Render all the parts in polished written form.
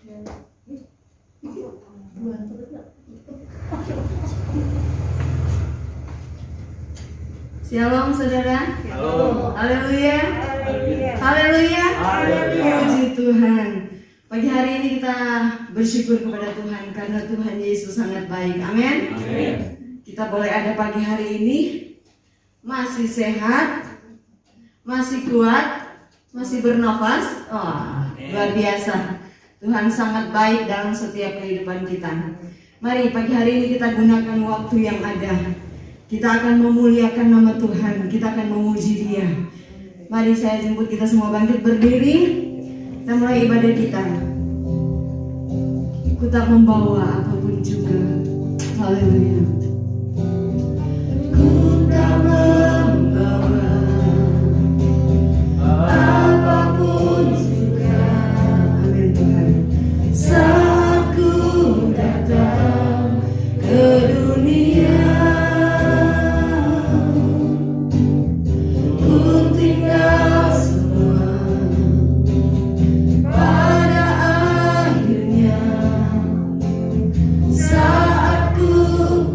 Shalom saudara. Halo. Haleluya. Haleluya. Puji Tuhan. Pagi hari ini kita bersyukur kepada Tuhan karena Tuhan Yesus sangat baik. Amin. Kita boleh ada pagi hari ini masih sehat, masih kuat, masih bernafas. Luar biasa. Tuhan sangat baik dalam setiap kehidupan kita. Mari pagi hari ini kita gunakan waktu yang ada. Kita akan memuliakan nama Tuhan. Kita akan memuji Dia. Mari saya jemput kita semua bangkit berdiri. Kita mulai ibadah kita. Ku tak membawa apapun juga. Haleluya. Ku tak membawa apapun juga. Amin Tuhan. Saat ku datang ke dunia, ku tinggal semua. Pada akhirnya saat ku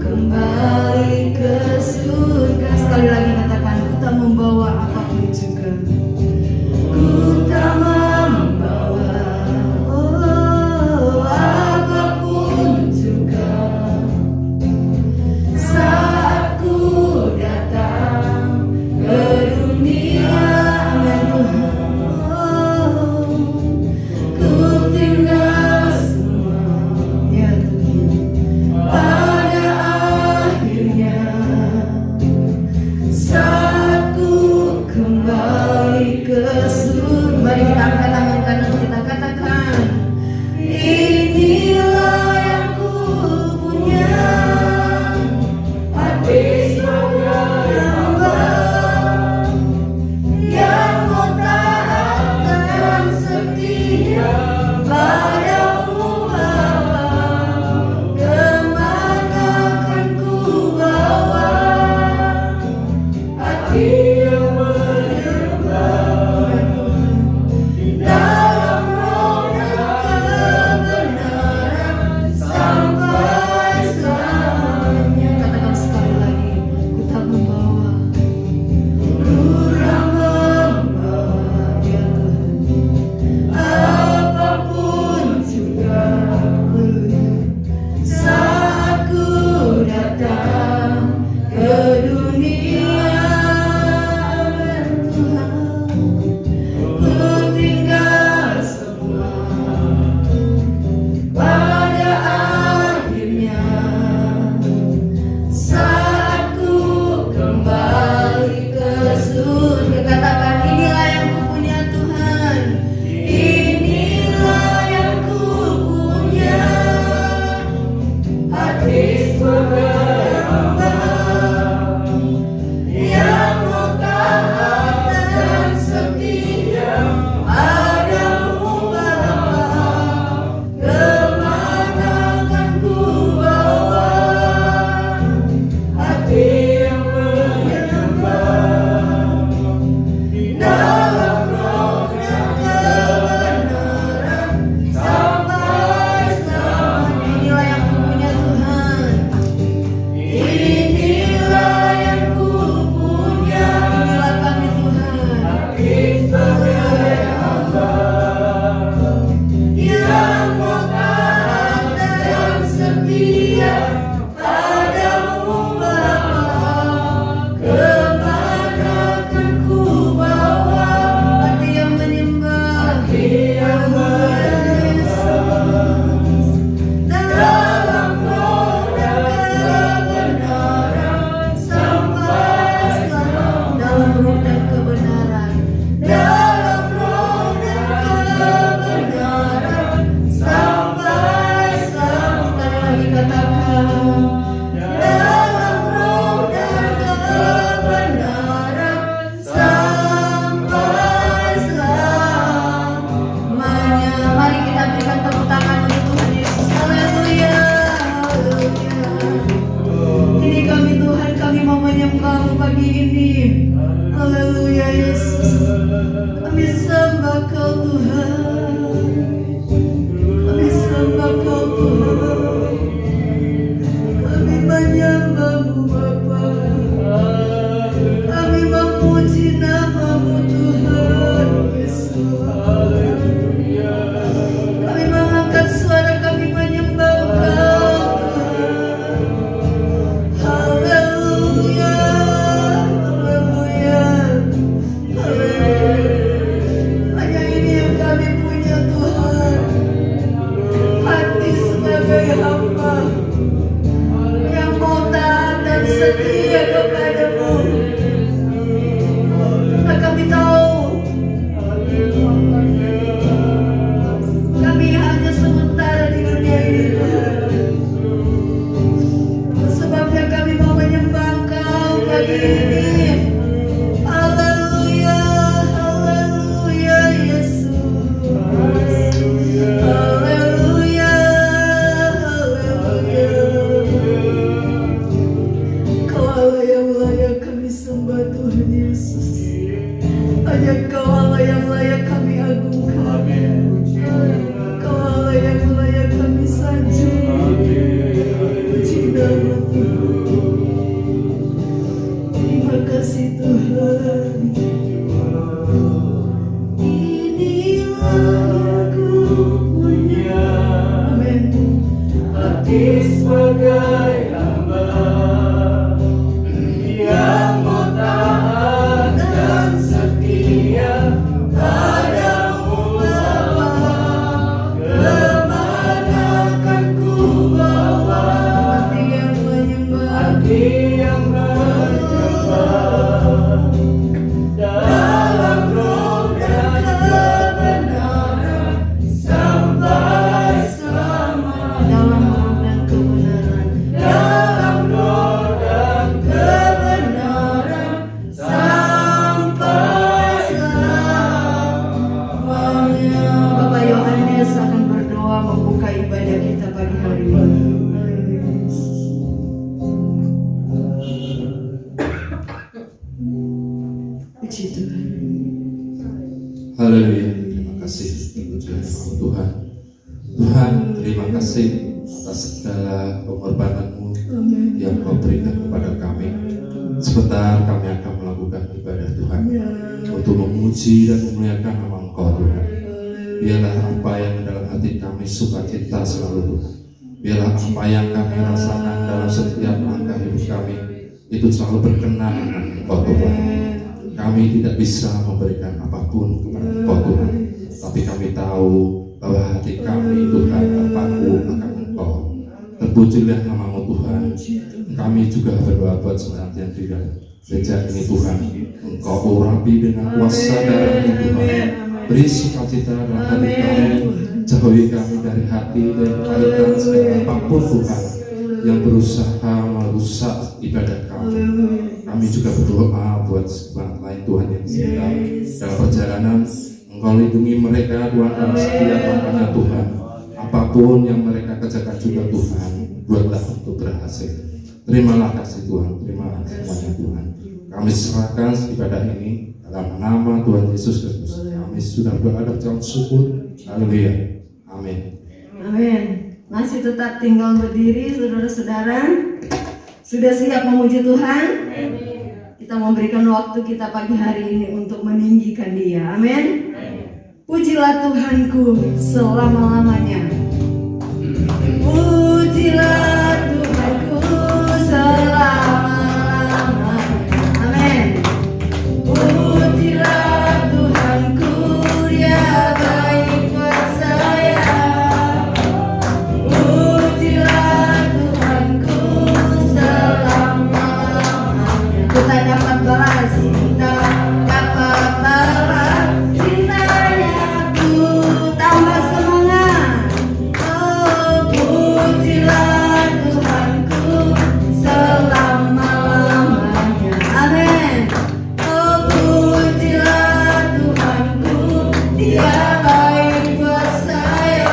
kembali ke surga. Sekali lagi katakan, ku tak membawa apapun juga. Ku tak membawa apapun juga. Saat ku datang ke dunia, amin Tuhan. Ku tinggal semua, ya Tuhan. Pada akhirnya saat ku kembali ke surga. Mari kita angkat tangan kanan kita katakan, inilah yang ku punya, hati sebagai hamba yang mau taat dan setia padamu Bapa. Kemana kan ku bawa hati yang menyembah dalam roh dan kebenaran sampai selamanya. Katakan sekali lagi, ku tak membawa, ku tak membawa, ya Tuhan, apapun juga. Saat ku datang ke dunia, Tuhan, ku tinggal semua. Pada akhirnya saat ku kembali ke surga. Katakan, inilah yang ku punya Tuhan. Inilah yang ku punya, hati sebagai hamba yang mau taat dan setia padamu Bapa. Kemana kan ku bawa hati yang menyembah dalam roh dan kebenaran sampai selamanya. Inilah yang ku punya Tuhan. Inilah yang ku punya. Inilah kami Tuhan. Hati sebagai hamba yang mau taat dan setia padamu Bapa. Kemana kan ku bawa hati yang menyembah, hati yang menyembah dalam roh dan kebenaran sampai selamanya. Dalam roh dan kebenaran, dalam roh dan kebenaran sampai selamanya. Sekali lagi katakan, dalam roh dan kebenaran sampai selamanya. Mari kita berikan tepuk tangan untuk Tuhan Yesus. Haleluya, haleluya. Ini kami Tuhan, kami mau menyembah-Mu pagi ini. Haleluya Yesus. Kami sembah Kau Tuhan. Kami Kau Allah yang layak kami agungkan. Kau Allah yang layak kami sanjung. Puji nama Tuhan. Terima kasih Tuhan. Inilah aku punya. Amin. Hati sebagai hamba yang mau taat dan setia padamu Bapa. Kemana akan ku bawa Hati yang menyembah. hati yang menyembah dalam roh dan kebenaran sampai selamanya. Dalam roh dan kebenaran. Dalam roh dan kebenaran sampai selamanya. Bapak Yohanes akan berdoa membuka ibadah kita pagi hari ini. Puji Tuhan. Haleluya, terima kasih Tuhan. Tuhan, terima kasih atas segala pengorbanan-Mu yang Kau berikan kepada kami. Sebentar kami akan melakukan ibadah Tuhan untuk memuji dan memuliakan nama Engkau Tuhan. Biarlah apa yang dalam hati kami sukacita selalu Tuhan. Biarlah apa yang kami rasakan dalam setiap langkah hidup kami itu selalu berkenan dengan Engkau Tuhan. Kami tidak bisa memberikan apapun kepada Engkau Tuhan, tapi kami tahu bahwa hati kami Tuhan terpaku akan Engkau. Terpujilah nama-Mu Tuhan. Kami juga berdoa buat senantiasa juga gereja ini Tuhan. Engkau urapi dengan kuasa darah-Mu Tuhan. Beri sukacita dalam hati kami. Jauhi kami dari hati dan kaitan segala apapun Tuhan yang berusaha merusak ibadah kami. Kami juga berdoa buat semangat lain Tuhan yang sedang dalam perjalanan. Engkau lindungi mereka Tuhan dalam setiap langkahnya Tuhan. Apapun yang mereka kerjakan juga Tuhan, buatlah untuk berhasil. Terimalah kasih Tuhan, terimalah semuanya Tuhan. Kami serahkan ibadah ini dalam nama Tuhan Yesus Kristus. Kami sudah berdoa dan ucap syukur. Haleluya. Amin. Amin. Masih tetap tinggal berdiri, saudara-saudara. Sudah siap memuji Tuhan? Kita memberikan waktu kita pagi hari ini untuk meninggikan Dia. Amin. Pujilah Tuhanku selama-lamanya. Pujilah Tuhanku selama-lamanya. Amin. Pujilah Tuhanku, Dia baik buat saya. Pujilah Tuhanku selama-lamanya. Kita dapat balas, kita dapat balas cintanya, ku tambah semangat. Oh, pujilah Tuhanku selama-lamanya. Amin. Oh, pujilah Tuhanku, Dia baik buat saya.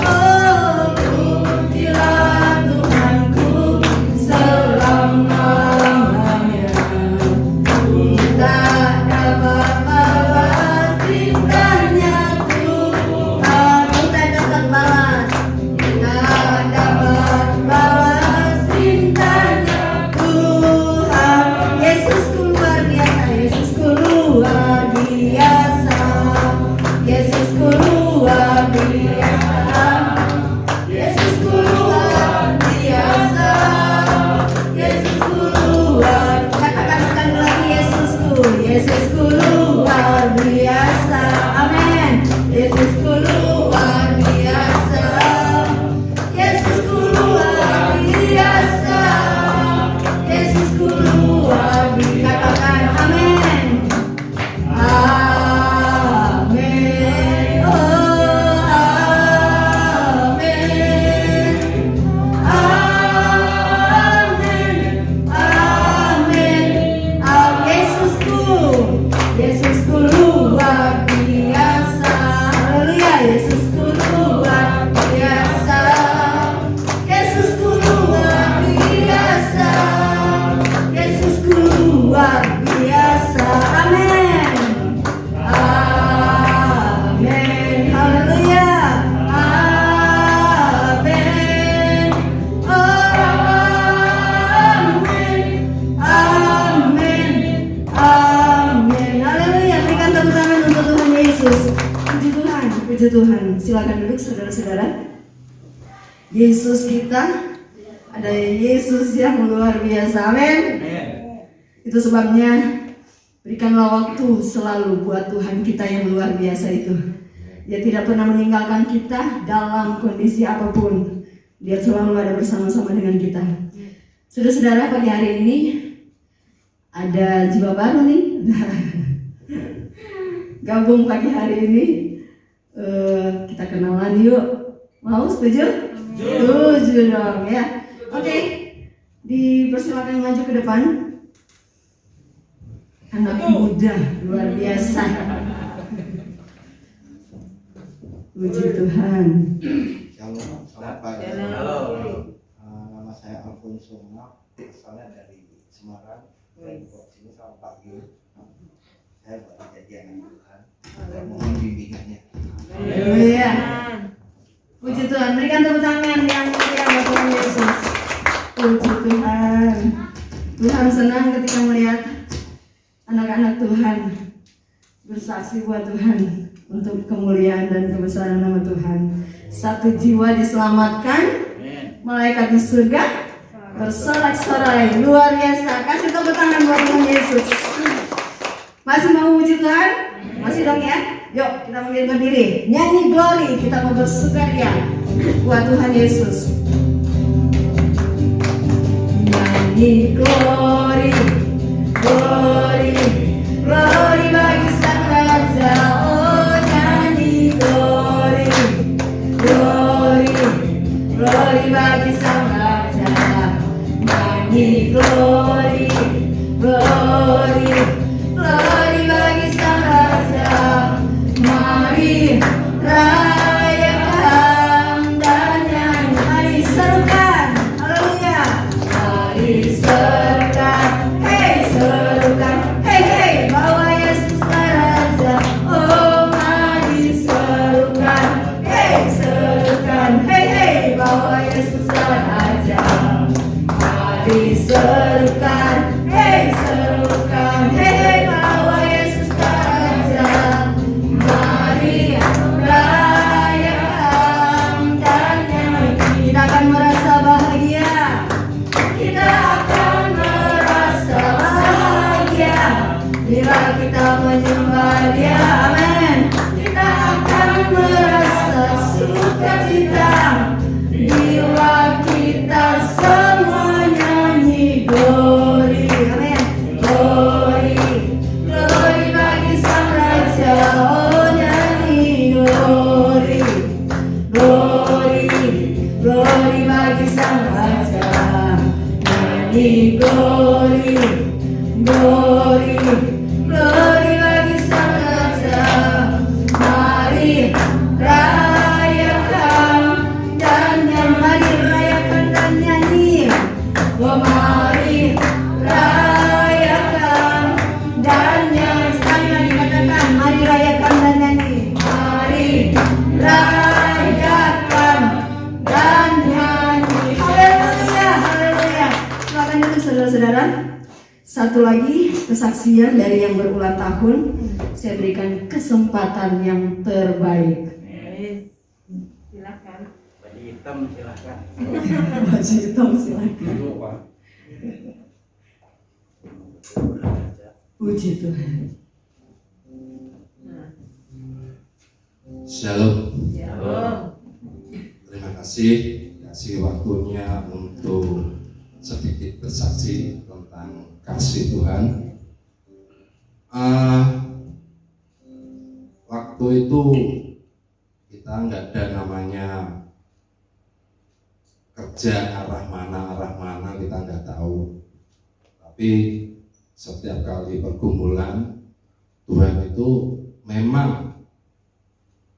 Oh, pujilah Tuhanku selama-lamanya. Kita dapat balas cintanya Tuhan. Kita dapat balas. Kita dapat balas cintanya Tuhan. Yesusku luar biasa. Yesusku luar biasa. puji Tuhan. Silakan duduk saudara-saudara. Yesus kita ada Yesus yang luar biasa. Amin. Itu sebabnya berikanlah waktu selalu buat Tuhan kita yang luar biasa itu. Dia tidak pernah meninggalkan kita dalam kondisi apapun. Dia selalu ada bersama-sama dengan kita. Saudara-saudara, pagi hari ini ada jiwa baru nih. Gabung pagi hari ini. Kita kenalan yuk. Mau setuju? Setuju dong ya. Oke. Dipersilakan maju ke depan. Anak muda luar biasa. Puji Tuhan. Shalom, selamat pagi. Halo. Nama saya Alfonso Mak, asalnya dari Semarang. Sini selamat pagi. Saya baru jadi anak Tuhan. Saya mohon bimbingannya. Haleluya. Puji Tuhan. Berikan tepuk tangan yang mulia buat Tuhan Yesus. Puji Tuhan. Tuhan senang ketika melihat anak-anak Tuhan bersaksi buat Tuhan untuk kemuliaan dan kebesaran nama Tuhan. Satu jiwa diselamatkan, malaikat di surga bersorak-sorai. Luar biasa. Kasih tepuk tangan buat Tuhan Yesus. Masih mau puji Tuhan? Masih dong ya? Yuk kita panggil berdiri. Nyanyi glory, kita mau bersukaria buat Tuhan Yesus. Nyanyi glory, glory, glory bagi Sang Raja. Oh nyanyi glory, glory, glory bagi Sang Raja. Nyanyi glory, glory, glory bagi Sang Raja. Mari rayakan dan nyanyi. Mari serukan, haleluya. Mari serukan, hey serukan, hey hey, bahwa Yesus Raja. Oh mari serukan, hey bahwa Yesus Raja. Mari serukan, hey bahwa Yesus Raja. Mari rayakan dan nyanyi. Kita akan merasa bahagia. Kita akan merasa bahagia bila kita menyembah Dia. Amin. Kita akan merasa sukacita bila kita semua nyanyi glory. Amin. Glory, glory bagi Sang Raja. Oh nyanyi glory, glory, glory bagi Sang Raja. Nyanyi glory, glory, glory bagi Sang Raja. Mari rayakan dan nyanyi. Mari rayakan dan nyanyi. Oh mari rayakan dan nyanyi. Sekali lagi katakan, mari rayakan dan nyanyi. Mari rayakan dan nyanyi. Haleluya, haleluya. Silakan duduk saudara-saudara. Satu lagi kesaksian dari yang berulang tahun. Saya berikan kesempatan yang terbaik. Silakan. Baju hitam silahkan. Baju hitam silakan. Puji Tuhan. Shalom. Shalom. Terima kasih waktunya untuk sedikit bersaksi tentang kasih Tuhan. Waktu itu kita nggak ada namanya kerja arah mana kita nggak tahu. Tapi setiap kali pergumulan Tuhan itu memang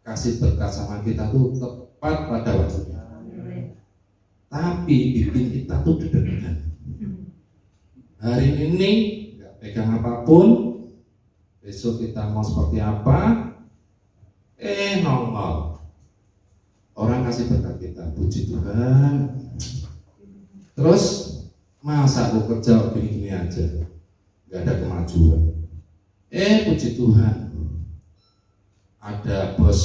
kasih berkat sama kita tuh tepat pada waktunya. Tapi bikin kita tuh deg-degan. Hari ini nggak pegang apapun, besok kita mau seperti apa? Nongol. Orang kasih berkat kita, puji Tuhan. Terus masa aku kerja gini-gini aja, nggak ada kemajuan. Puji Tuhan, ada bos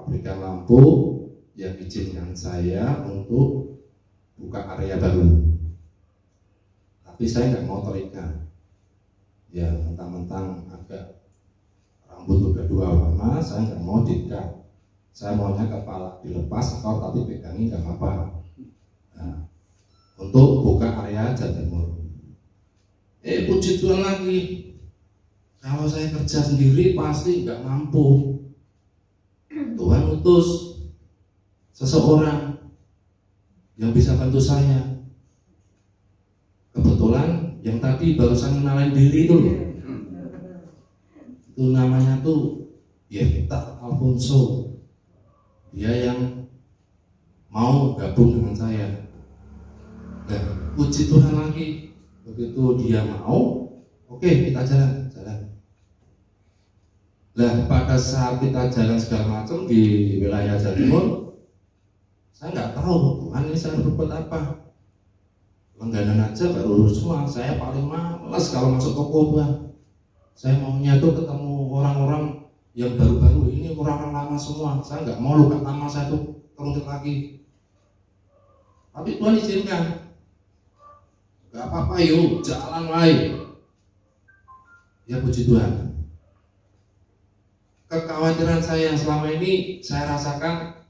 pabrikan lampu yang izinkan saya untuk buka area baru. Tapi saya nggak mau terikat. Ya mentang-mentang agak rambut udah 2 warna, saya nggak mau diikat. Saya maunya kepala dilepas atau tapi pegangi nggak apa-apa. Nah, untuk buka area Jawa Timur. Puji Tuhan lagi. Kalau saya kerja sendiri pasti nggak mampu. Tuhan utus seseorang yang bisa bantu saya. Kebetulan yang tadi barusan kenalin diri itu loh. Itu namanya tuh Yefta Alfonso. Dia yang mau gabung dengan saya. Nah, puji Tuhan lagi. Begitu dia mau, oke, kita jalan. Nah, pada saat kita jalan segala macam di wilayah Jawa Timur, saya nggak tahu Tuhan ini saya berbuat apa. Langganan aja baru semua. Saya paling malas kalau masuk toko Tuhan. Saya maunya tuh ketemu orang-orang yang baru-baru, ini orang-orang lama semua. Saya nggak mau luka lama saya tuh kerucut lagi. Tapi Tuhan izinkan. Gak apa-apa yuk, jalan lain. Ya puji Tuhan. Kekhawatiran saya yang selama ini saya rasakan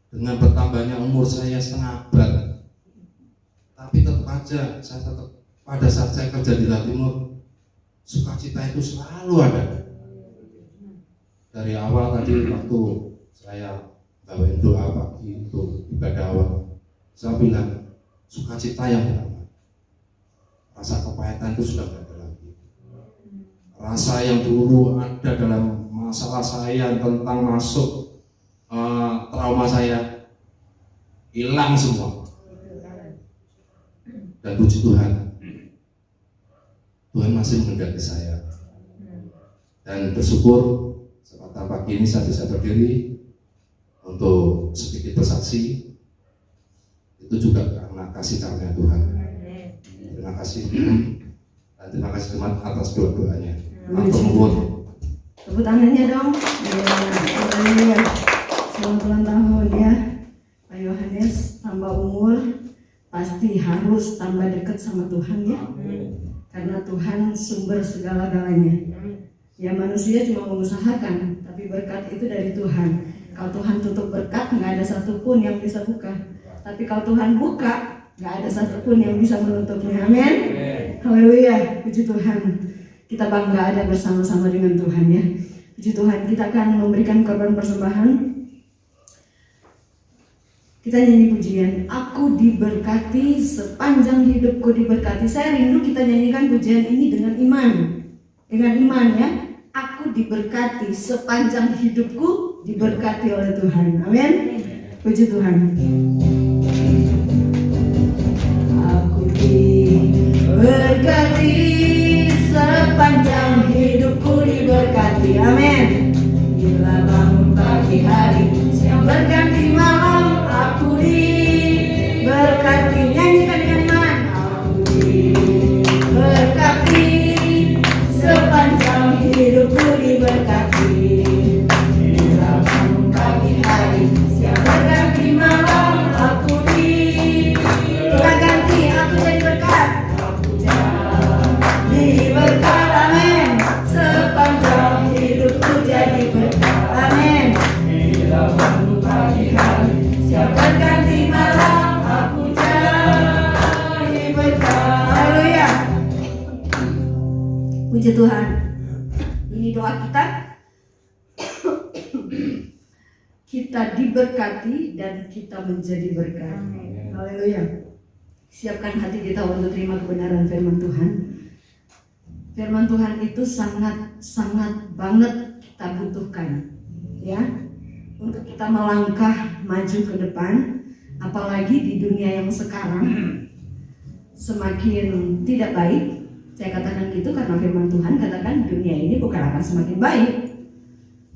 dengan bertambahnya umur saya setengah abad. Tapi tetap aja, saya tetap pada saat saya kerja di Jawa Timur, sukacita itu selalu ada. Dari awal tadi waktu saya bawain doa pagi itu ibadah awal, saya bilang sukacita yang pertama. Rasa kepahitan itu sudah tidak ada lagi. Rasa yang dulu ada dalam masalah saya tentang masuk trauma saya hilang semua. Dan puji Tuhan, Tuhan masih menghendaki saya. Dan bersyukur kesempatan pagi ini saya bisa berdiri untuk sedikit bersaksi. Itu juga karena kasih karunia Tuhan. Terima kasih dan terima kasih teman atas doa-doanya. Tepuk tangannya dong. Ya, selamat ulang tahun ya Pak Yohanes. Tambah umur pasti harus tambah dekat sama Tuhan ya. Karena Tuhan sumber segala-galanya. Ya manusia cuma mengusahakan, tapi berkat itu dari Tuhan. Kalau Tuhan tutup berkat, nggak ada satupun yang bisa buka. Tapi kalau Tuhan buka, nggak ada satupun yang bisa menutupnya. Amin. Haleluya. Puji Tuhan. Kita bangga ada bersama-sama dengan Tuhan ya. Puji Tuhan. Kita akan memberikan korban persembahan. Kita nyanyi pujian. Aku diberkati sepanjang hidupku diberkati. Saya rindu kita nyanyikan pujian ini dengan iman. Dengan iman ya. Aku diberkati sepanjang hidupku diberkati oleh Tuhan. Amin. Puji Tuhan. Berkati sepanjang hidupku diberkati, amin. Bila bangun pagi hari, siang berganti malam, aku diberkati. Nyanyikan dengan iman. Aku diberkati sepanjang hidupku diberkati. Bila bangun pagi hari, siang berganti malam, aku diberkati. Aku jadi berkat. Berkat, amin. Sepanjang hidupku jadi berkat, amin. Bila bangun pagi hari, siang berganti malam, aku jadi berkat. Haleluya. Puji Tuhan. Ini doa kita. Kita diberkati dan kita menjadi berkat. Haleluya. Siapkan hati kita untuk terima kebenaran firman Tuhan. Firman Tuhan itu sangat banget kita butuhkan ya, untuk kita melangkah maju ke depan, apalagi di dunia yang sekarang semakin tidak baik. Saya katakan gitu karena firman Tuhan katakan dunia ini bukan akan semakin baik,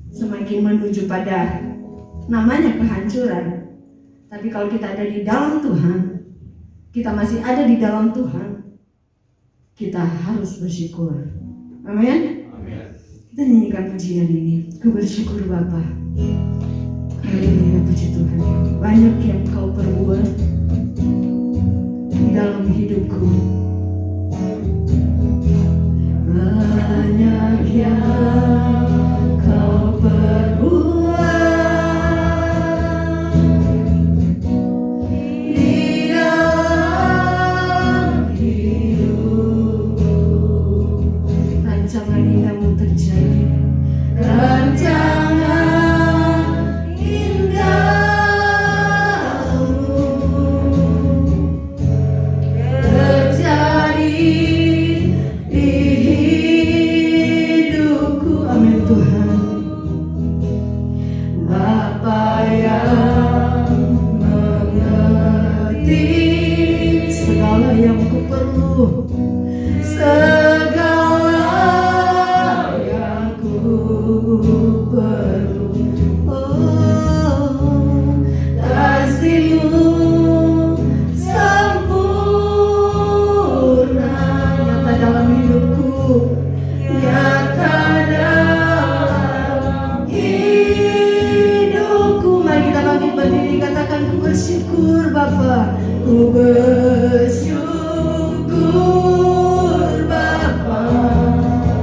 semakin menuju pada namanya kehancuran. Tapi kalau kita ada di dalam Tuhan, kita masih ada di dalam Tuhan, kita harus bersyukur. Amin. Kita nyanyikan pujian ini. Ku bersyukur Bapa. Haleluya, puji Tuhan. Banyak yang Kau perbuat di dalam hidupku. Banyak yang Kau perbuat di dalam hidupku. Rancangan indahmu terjadi. Rancangan indahmu terjadi di hidupku. Amin Tuhan. Bapa yang mengerti segala yang ku perlu, segala yang ku perlu. Oh, kasih-Mu sempurna nyata dalam hidupku, nyata dalam hidupku. Mari kita bangkit berdiri, katakan ku bersyukur Bapa, ku bersyukur Bapa.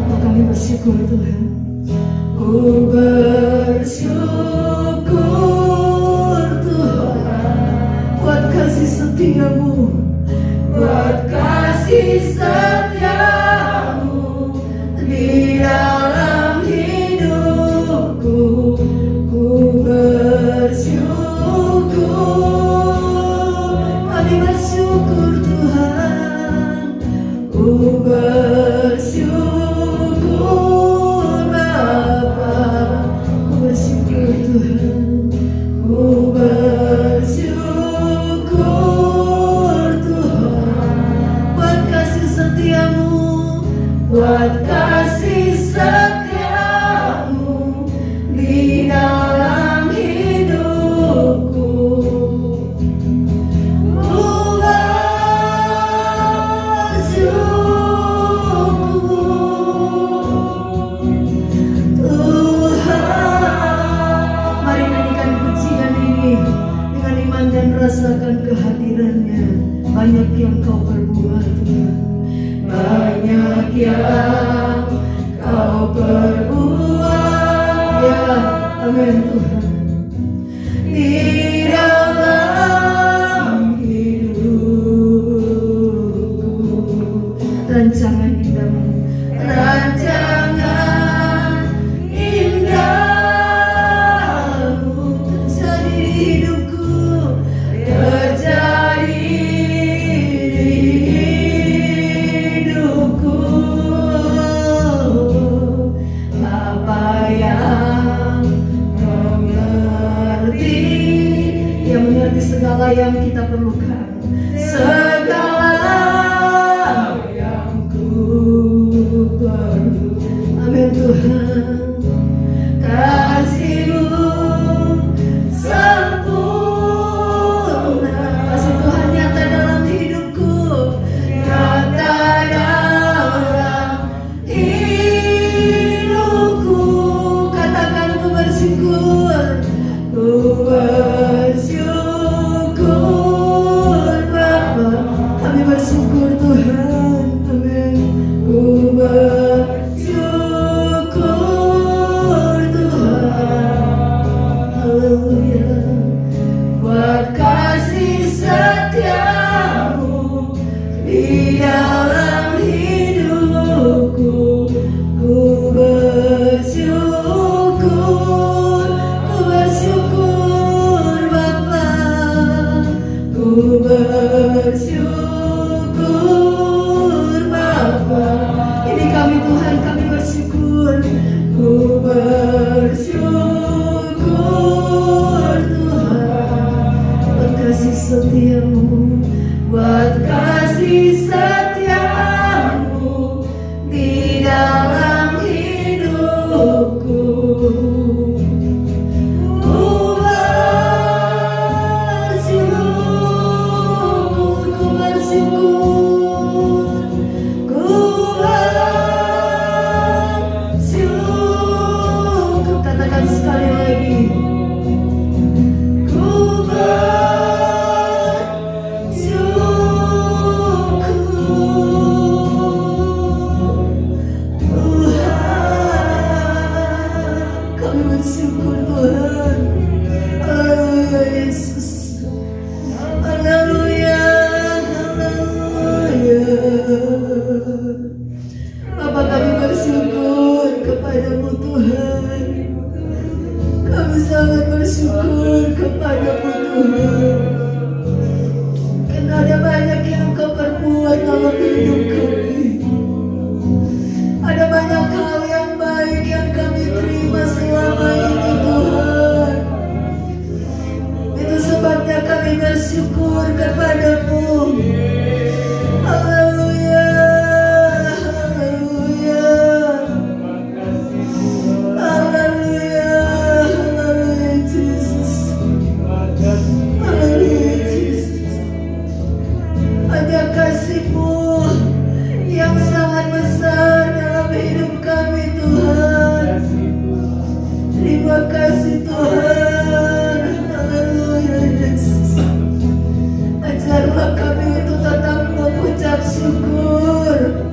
Oh, kami bersyukur Tuhan. Ku bersyukur Tuhan buat kasih setia-Mu, buat kasih setia-Mu di dalam hidupku. Ku bersyukur, kami bersyukur Tuhan. Ku bersyukur Bapa, ku bersyukur Tuhan. Ku bersyukur Tuhan buat kasih setia-Mu, buat kasih setia-Mu di dalam hidupku. Ku bersyukur Tuhan. Mari nyanyikan pujian ini dengan iman dan rasakan kehadirannya. Banyak yang Kau perbuat Tuhan, banyak yang Kau perbuat. Ya, amin Tuhan. Di dalam hidupku, rancangan indahmu, rancangan indahmu terjadi di hidupku, terjadi di hidupku. Bapa yang mengerti segala yang kita perlukan, segala yang ku perlu. Amin Tuhan. Kasih-Mu sempurna, kasih Tuhan nyata dalam hidupku, nyata dalam hidupku. Katakan ku bersyukur, ku bersyukur Bapa. sangat bersyukur kepadamu Tuhan. Karena ada banyak yang Engkau perbuat dalam hidup kami. Ada banyak hal yang baik yang kami terima selama ini Tuhan. Itu sebabnya kami bersyukur kepadamu. Haleluya, haleluya, haleluya, haleluya Yesus, haleluya Yesus. Hanya kasih-Mu yang sangat besar dalam hidup kami Tuhan. Terima kasih Tuhan. Haleluya Yesus. Ajarlah kami untuk tetap mengucap syukur.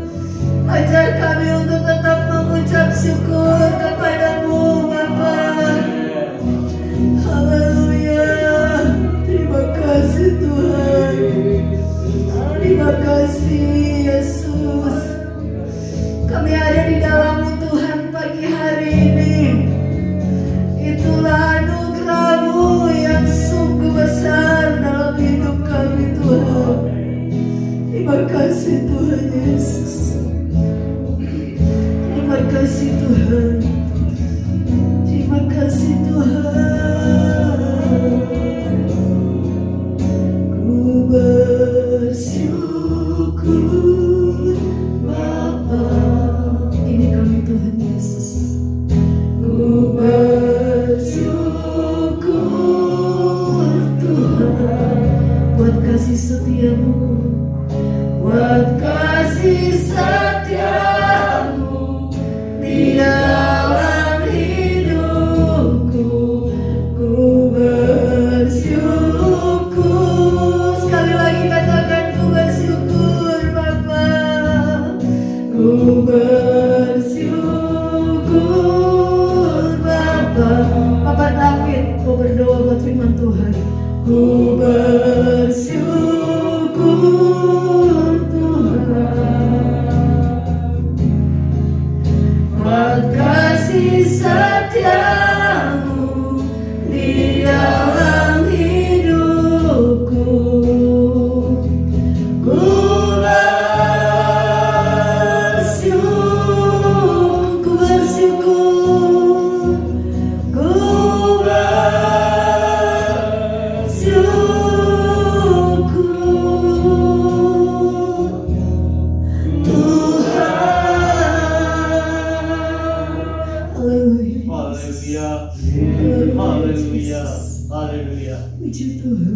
Ajar kami untuk tetap mengucap syukur kepadamu Bapa. Haleluya. Terima kasih Tuhan. Terima kasih Yesus. Kami ada di dalam-Mu Tuhan pagi hari ini. Itulah anugerah-Mu yang sungguh besar dalam hidup kami Tuhan. Terima kasih Tuhan Yesus. Terima kasih Tuhan. Terima kasih Tuhan. Ku bersyukur Bapa. Ini kami Tuhan Yesus. Ku bersyukur Tuhan buat kasih setia-Mu, buat kasih setia-Mu di dalam hidupku. Ku bersyukur. Sekali lagi katakan, ku bersyukur Bapa. Ku bersyukur Bapa. Bapak David mau berdoa buat firman Tuhan. Ku bersyukur Tuhan buat kasih setia-Mu di dalam hidupku. Ku bersyukur, ku bersyukur, ku Haleluya, haleluya. Puji Tuhan,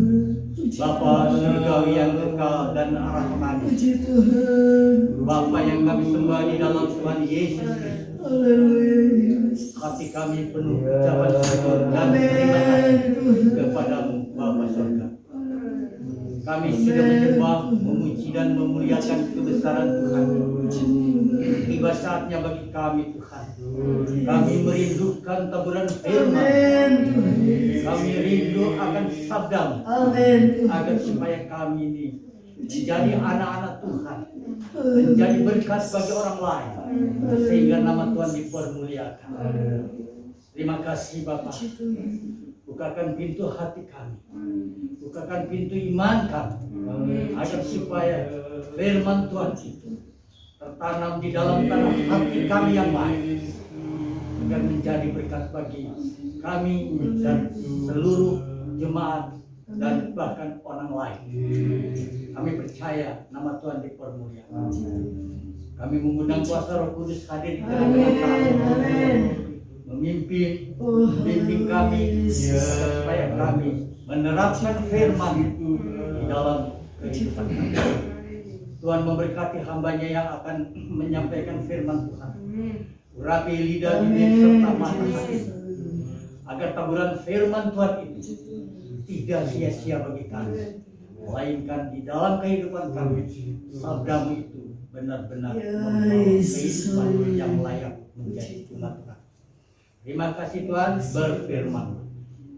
puji Bapa Tuhan. surgawi yang kekal dan rahmani, Puji Tuhan. Bapa yang kami sembah di dalam Tuhan Yesus, Haleluya Yesus. hati kami penuh ucapan syukur dan terima kasih kepadamu Bapa surga. Kami sudah menyembah, memuji dan memuliakan kebesaran Tuhan. Tiba saatnya bagi kami Tuhan. Kami merindukan taburan firman. Kami rindu akan sabda-Mu. Agar supaya kami ini menjadi anak-anak Tuhan, menjadi berkat bagi orang lain, sehingga nama Tuhan dipermuliakan. Terima kasih Bapa. Bukakan pintu hati kami, bukakan pintu iman kami, agar supaya firman Tuhan itu tertanam di dalam tanah hati kami yang baik, agar menjadi berkat bagi kami dan seluruh jemaat dan bahkan orang lain. Kami percaya nama Tuhan dipermuliakan. Kami mengundang kuasa Roh Kudus hadir di tengah-tengah kami, memimpin, membimbing kami supaya kami menerapkan firman itu di dalam kehidupan kami. Tuhan memberkati hamba-Nya yang akan menyampaikan firman Tuhan. Urapi lidah, bibir serta mata hati, agar taburan firman Tuhan itu tidak sia-sia bagi kami, melainkan di dalam kehidupan kami sabda-Mu itu benar-benar membawa kehidupan yang layak menjadi umat Tuhan. Terima kasih Tuhan, berfirman.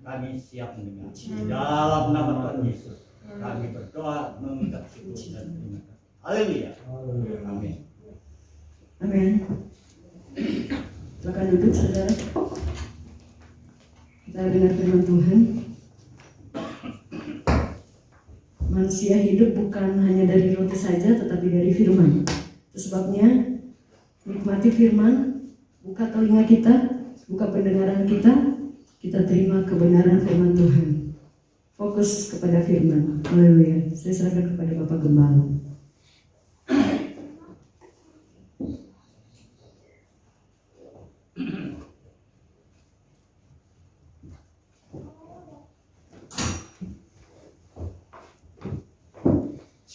Kami siap mendengar. Dalam nama Tuhan Yesus kami berdoa, mengucap syukur dan terima kasih. Haleluya. Amin. Amin. Silakan duduk saudara. Kita Kita dengar firman Tuhan. Manusia hidup bukan hanya dari roti saja, tetapi dari firman. Itu sebabnya nikmati firman, buka telinga kita, buka pendengaran kita terima kebenaran firman Tuhan. Fokus kepada firman. Haleluya. Saya serahkan kepada Bapak Gembala.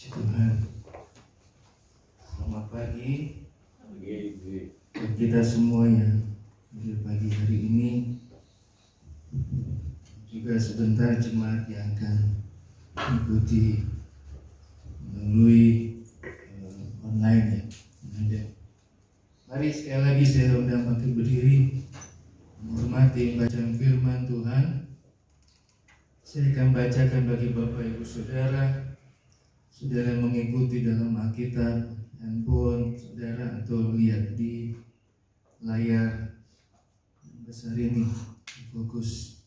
Tuhan, selamat pagi buat kita semua yang hadir pagi hari ini. Juga sebentar jemaat yang akan mengikuti melalui online ya. Ada. Mari sekali lagi saya undang bangkit berdiri menghormati bacaan firman Tuhan. Saya akan bacakan bagi Bapak Ibu Saudara mengikuti dalam Alkitab, handphone saudara, atau lihat di layar besar ini. Fokus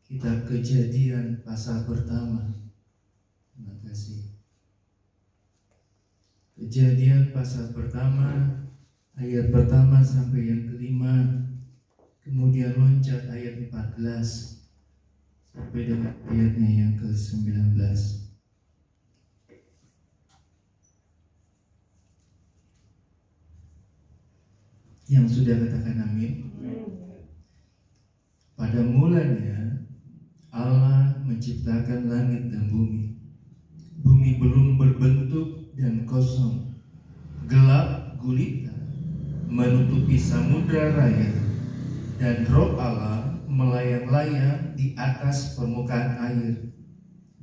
kitab Kejadian pasal pertama. Terima kasih. Kejadian pasal pertama, ayat pertama sampai yang kelima, kemudian loncat ayat 14 sampai dengan ayatnya yang ke-19. Yang sudah katakan amin. Pada mulanya Allah menciptakan langit dan bumi. Bumi belum berbentuk dan kosong, gelap gulita menutupi samudra raya, dan Roh Allah melayang-layang di atas permukaan air.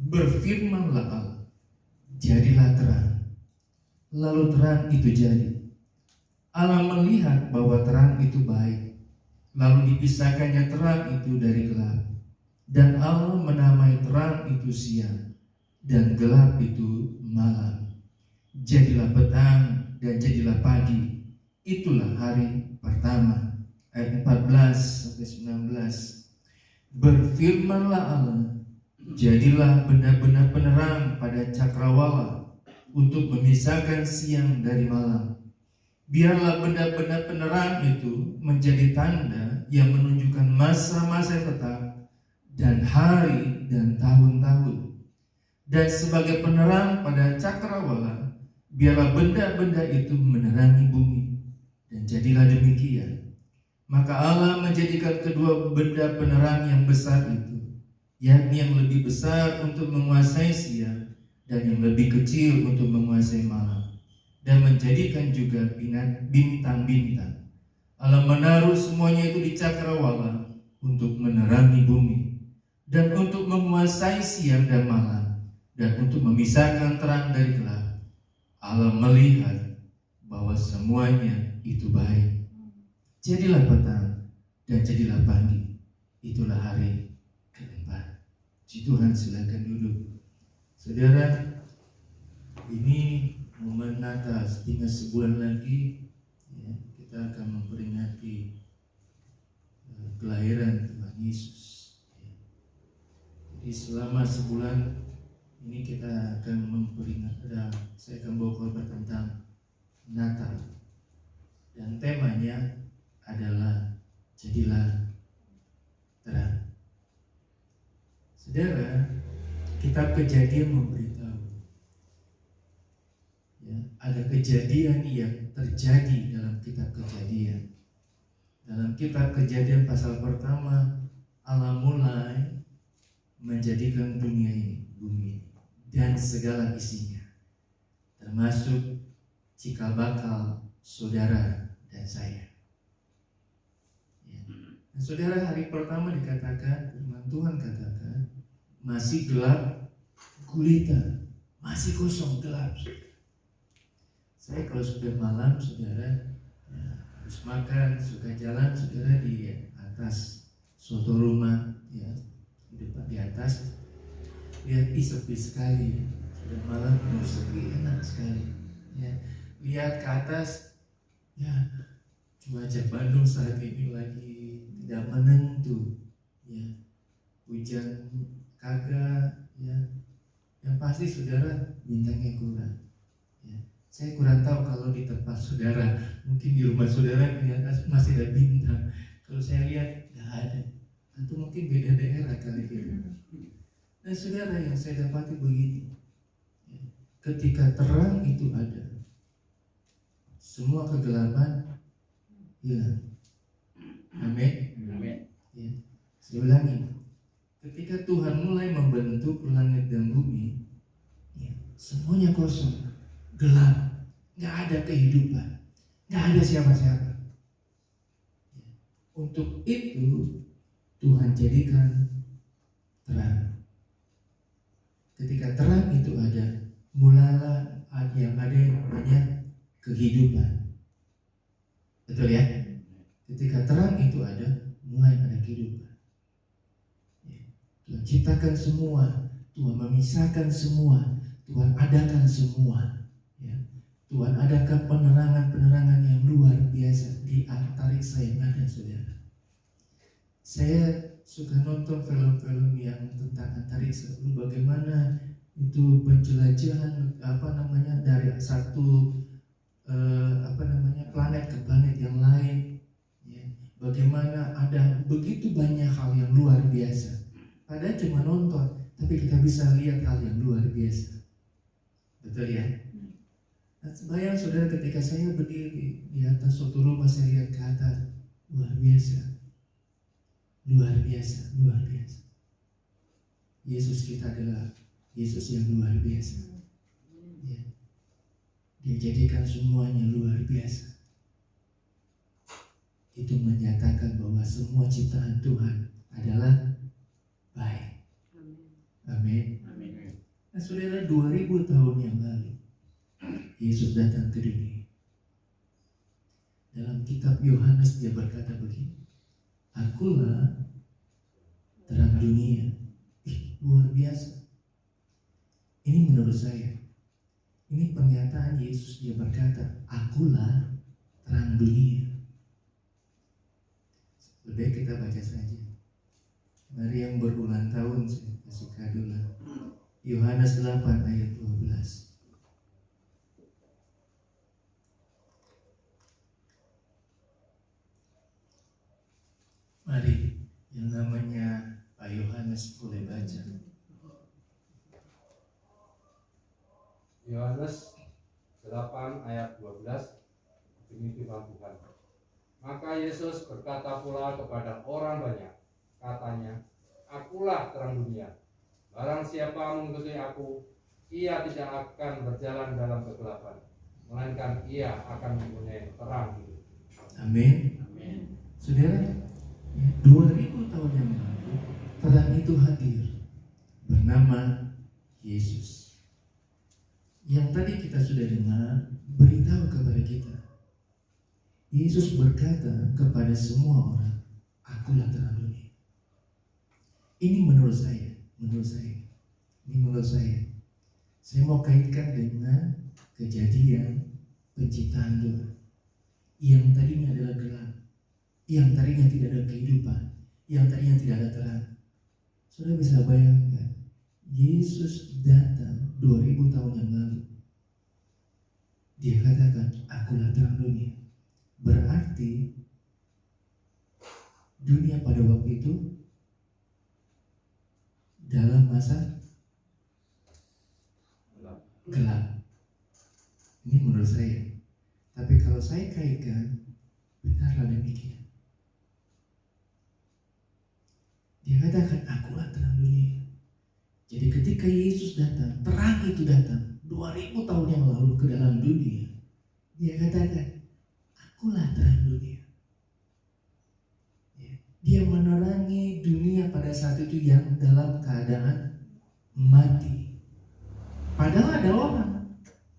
Berfirmanlah Allah, jadilah terang. Lalu terang itu jadi. Allah melihat bahwa terang itu baik, lalu dipisahkannya terang itu dari gelap. Dan Allah menamai terang itu siang, dan gelap itu malam. Jadilah petang dan jadilah pagi. Itulah hari pertama. Ayat 14 sampai 19. Berfirmanlah Allah, jadilah benda-benda penerang pada cakrawala untuk memisahkan siang dari malam. Biarlah benda-benda penerang itu menjadi tanda yang menunjukkan masa-masa yang tetap dan hari dan tahun-tahun. Dan sebagai penerang pada cakrawala, biarlah benda-benda itu menerangi bumi. Dan jadilah demikian. Maka Allah menjadikan kedua benda penerang yang besar itu, yakni yang lebih besar untuk menguasai siang dan yang lebih kecil untuk menguasai malam. Dan menjadikan juga bintang-bintang. Allah menaruh semuanya itu di cakrawala untuk menerangi bumi, dan untuk menguasai siang dan malam, dan untuk memisahkan terang dari gelap. Allah melihat bahwa semuanya itu baik. Jadilah petang dan jadilah pagi. Itulah hari keempat. Puji Tuhan, silakan duduk. Saudara, ini momen Natal, tinggal sebulan lagi ya, kita akan memperingati kelahiran Tuhan Yesus ya. Jadi selama sebulan ini kita akan memperingati, saya akan bawa khotbah tentang Natal, dan temanya adalah jadilah terang. Saudara, kitab Kejadian memberitahu ada kejadian yang terjadi dalam kitab Kejadian. Dalam kitab Kejadian pasal pertama, Allah mulai menjadikan dunia ini, bumi dan segala isinya, termasuk cikal bakal saudara dan saya. Ya. Dan saudara, hari pertama dikatakan, firman Tuhan katakan, masih gelap gulita, masih kosong gelap. Saya kalau sudah malam, saudara, ya, habis makan, suka jalan, saudara, di atas suatu rumah, ya, di depan di atas, lihat sepi sekali, sudah malam, sepi, enak sekali, ya, lihat ke atas, ya, cuaca Bandung saat ini lagi tidak menentu, ya, hujan kagak, ya. Yang pasti saudara bintangnya kurang. Ya. Saya kurang tahu kalau di tempat saudara, mungkin di rumah saudara masih ada bintang. Kalau saya lihat nggak ada, atau mungkin beda daerah kali gitu. Nah saudara, yang saya dapati begini, ya. Ketika terang itu ada, semua kegelapan hilang. Amin. Ya. Saya ulangi, ketika Tuhan mulai membentuk langit dan bumi, ya, semuanya kosong, gelap, nggak ada kehidupan, nggak ada siapa-siapa. Ya. Untuk itu Tuhan jadikan terang. Ketika terang itu ada, mulailah yang namanya kehidupan. Betul ya? Ketika terang itu ada, mulai ada kehidupan. Ya. Tuhan ciptakan semua, Tuhan memisahkan semua, Tuhan adakan semua. Ya. Tuhan adakan penerangan-penerangan yang luar biasa di antariksa yang ada, saudara. Saya suka nonton film-film yang tentang antariksa, bagaimana itu penjelajahan dari satu planet ke planet yang lain, ya. Bagaimana ada begitu banyak hal yang luar biasa. Padahal cuma nonton, tapi kita bisa lihat hal yang luar biasa. Betul ya? Nah, bayang saudara, ketika saya berdiri di atas suatu rumah, saya lihat ke atas, luar biasa. Luar biasa, luar biasa. Yesus kita adalah Yesus yang luar biasa. Ya. Dia jadikan semuanya luar biasa. Itu menyatakan bahwa semua ciptaan Tuhan adalah baik. Amin. Nah saudara, 2000 tahun yang lalu Yesus datang ke dunia. Dalam kitab Yohanes dia berkata begini, Akulah terang dunia. Luar biasa. Ini menurut saya, ini pernyataan Yesus, dia berkata, Akulah terang dunia. Lebih baik kita baca saja. Mari yang berulang tahun saya kasih kado lah. Yohanes 8 ayat 12. Mari, yang namanya Pak Yohanes boleh baca. Yohanes 8 ayat 12. Ini firman Tuhan. Maka Yesus berkata pula kepada orang banyak, katanya, Akulah terang dunia. Barang siapa mengikuti aku, ia tidak akan berjalan dalam kegelapan, melainkan ia akan mempunyai terang hidup. Amin. Saudara, 2000 tahun yang lalu terang itu hadir bernama Yesus. Yang tadi kita sudah dengar beritahu kepada kita. Yesus berkata kepada semua orang, Akulah terang dunia. Ini menurut saya. Saya mau kaitkan dengan kejadian penciptaan Tuhan. Yang tadinya adalah gelap, yang tadinya tidak ada kehidupan, yang tadinya tidak ada terang. Saudara bisa bayangkan, Yesus datang 2000 tahun yang lalu. Dia katakan, Akulah terang dunia. Berarti dunia pada waktu itu dalam masa gelap. Ini menurut saya. Tapi kalau saya kaitkan, benarlah demikian. Dia katakan, Akulah terang dunia. Jadi ketika Yesus datang, terang itu datang 2000 tahun yang lalu ke dalam dunia. Dia katakan, Akulah terang dunia. Dia menerangi dunia pada saat itu yang dalam keadaan mati. Padahal ada orang,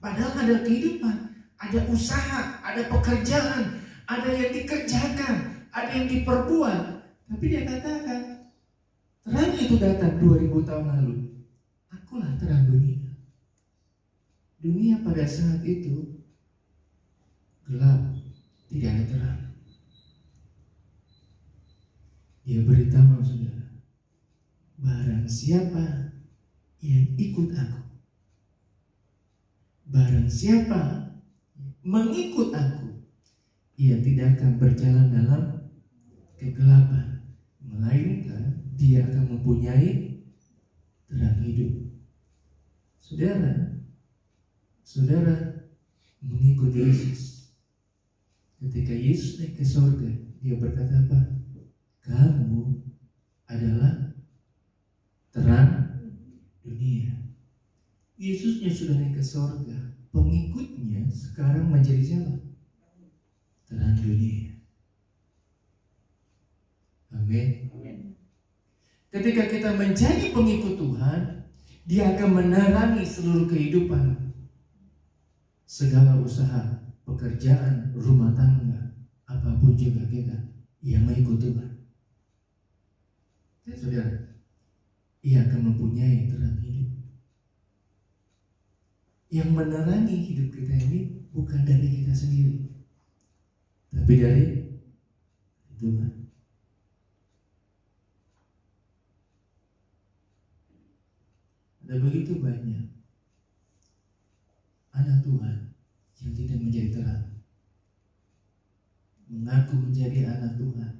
padahal ada kehidupan, ada usaha, ada pekerjaan, ada yang dikerjakan, ada yang diperbuat. Tapi dia katakan, terang itu datang 2000 tahun lalu. Akulah terang dunia. Dunia pada saat itu gelap, tidak ada terang. Dia beritahu saudara, barang siapa yang ikut aku, barang siapa mengikut aku, ia tidak akan berjalan dalam kegelapan, melainkan dia akan mempunyai terang hidup. Saudara mengikuti Yesus. Ketika Yesus naik ke surga, dia berkata apa? Kamu adalah terang dunia. Yesusnya sudah naik ke surga, pengikutnya sekarang menjadi siapa? Terang dunia. Amin. Ketika kita menjadi pengikut Tuhan, dia akan menerangi seluruh kehidupan, segala usaha, pekerjaan, rumah tangga, apapun juga kita yang mengikut Tuhan. Ya, saudara, ia akan mempunyai terang hidup. Yang menerangi hidup kita ini bukan dari kita sendiri, tapi dari Tuhan. Ada begitu banyak anak Tuhan yang tidak menjadi terang, mengaku menjadi anak Tuhan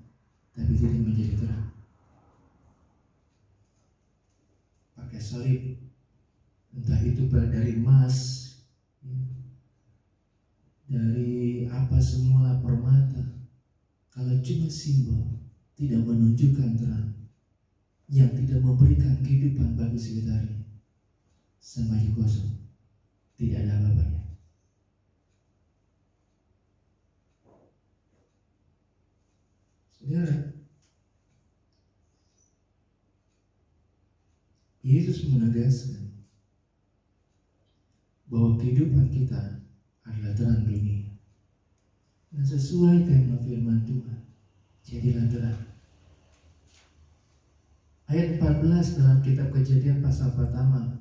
tapi tidak menjadi terang. Pakai salib, entah itu dari emas, dari apa semula permata, kalau cuma simbol, tidak menunjukkan terang, yang tidak memberikan kehidupan bagi sekitarnya, sama aja kosong, tidak ada apa-apanya. Saudara, Yesus menegaskan bahwa kehidupan kita adalah terang dunia. Dan sesuai tema firman Tuhan, jadilah terang. Ayat 14 dalam kitab Kejadian pasal pertama,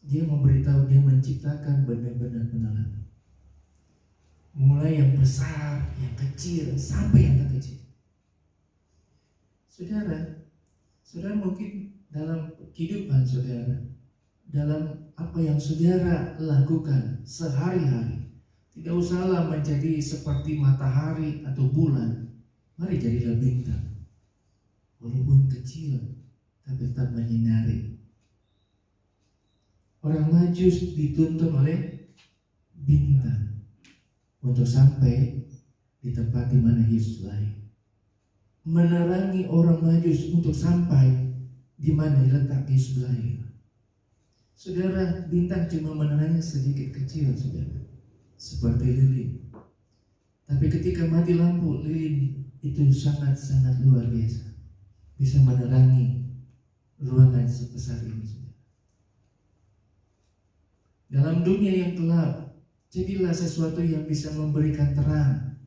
dia memberitahu, dia menciptakan benda-benda penerangan, mulai yang besar, yang kecil, sampai yang terkecil. Saudara mungkin dalam kehidupan saudara, dalam apa yang saudara lakukan sehari-hari, tidak usahlah menjadi seperti matahari atau bulan, mari jadilah bintang. Walaupun kecil, tapi tetap menyinari. Orang Majus dituntun oleh bintang untuk sampai di tempat di mana Yesus lahir. Menerangi orang Majus untuk sampai di mana letak Yesus lahir. Saudara, bintang cuma menerangi sedikit kecil, saudara, seperti lilin. Tapi ketika mati lampu, lilin itu sangat-sangat luar biasa, bisa menerangi ruangan sebesar ini, saudara. Dalam dunia yang gelap, jadilah sesuatu yang bisa memberikan terang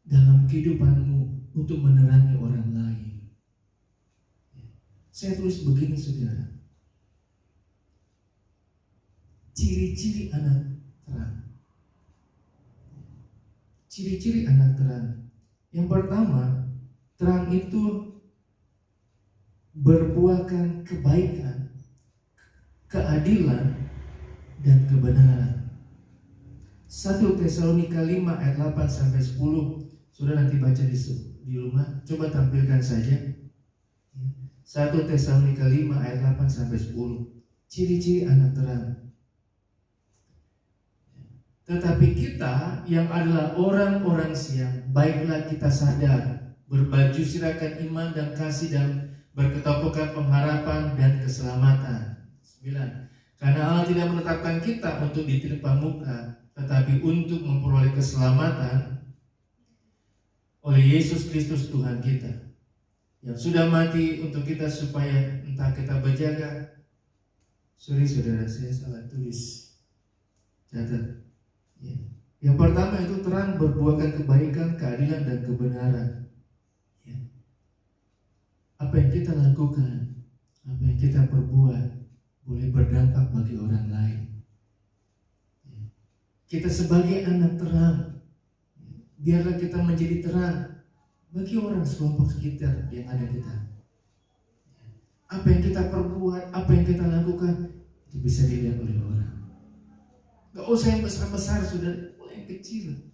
dalam kehidupanmu untuk menerangi orang lain. Saya tulis begini, saudara. Ciri-ciri anak terang. Ciri-ciri anak terang. Yang pertama, terang itu berbuahkan kebaikan, keadilan, dan kebenaran. 1 Tesalonika 5 ayat 8 sampai 10. Sudah nanti baca di rumah. Coba tampilkan saja. 1 Tesalonika 5 ayat 8 sampai 10. Ciri-ciri anak terang. Tetapi kita yang adalah orang-orang siang, baiklah kita sadar, berbaju sirahkan iman dan kasih, dan berketokokan pengharapan dan keselamatan. 9. Karena Allah tidak menetapkan kita untuk diterpa muka, tetapi untuk memperoleh keselamatan oleh Yesus Kristus Tuhan kita, yang sudah mati untuk kita supaya entah kita berjaga. Sorry saudara, saya salah tulis. Catat. Ya. Yang pertama itu terang berbuahkan kebaikan, keadilan, dan kebenaran. Ya. Apa yang kita lakukan, apa yang kita perbuat, boleh berdampak bagi orang lain. Kita sebagai anak terang, biarlah kita menjadi terang bagi orang sekelompok sekitar yang ada kita. apa yang kita perbuat, apa yang kita lakukan, itu bisa dilihat oleh orang. Gak usah yang besar-besar, saudara, mulai yang kecil.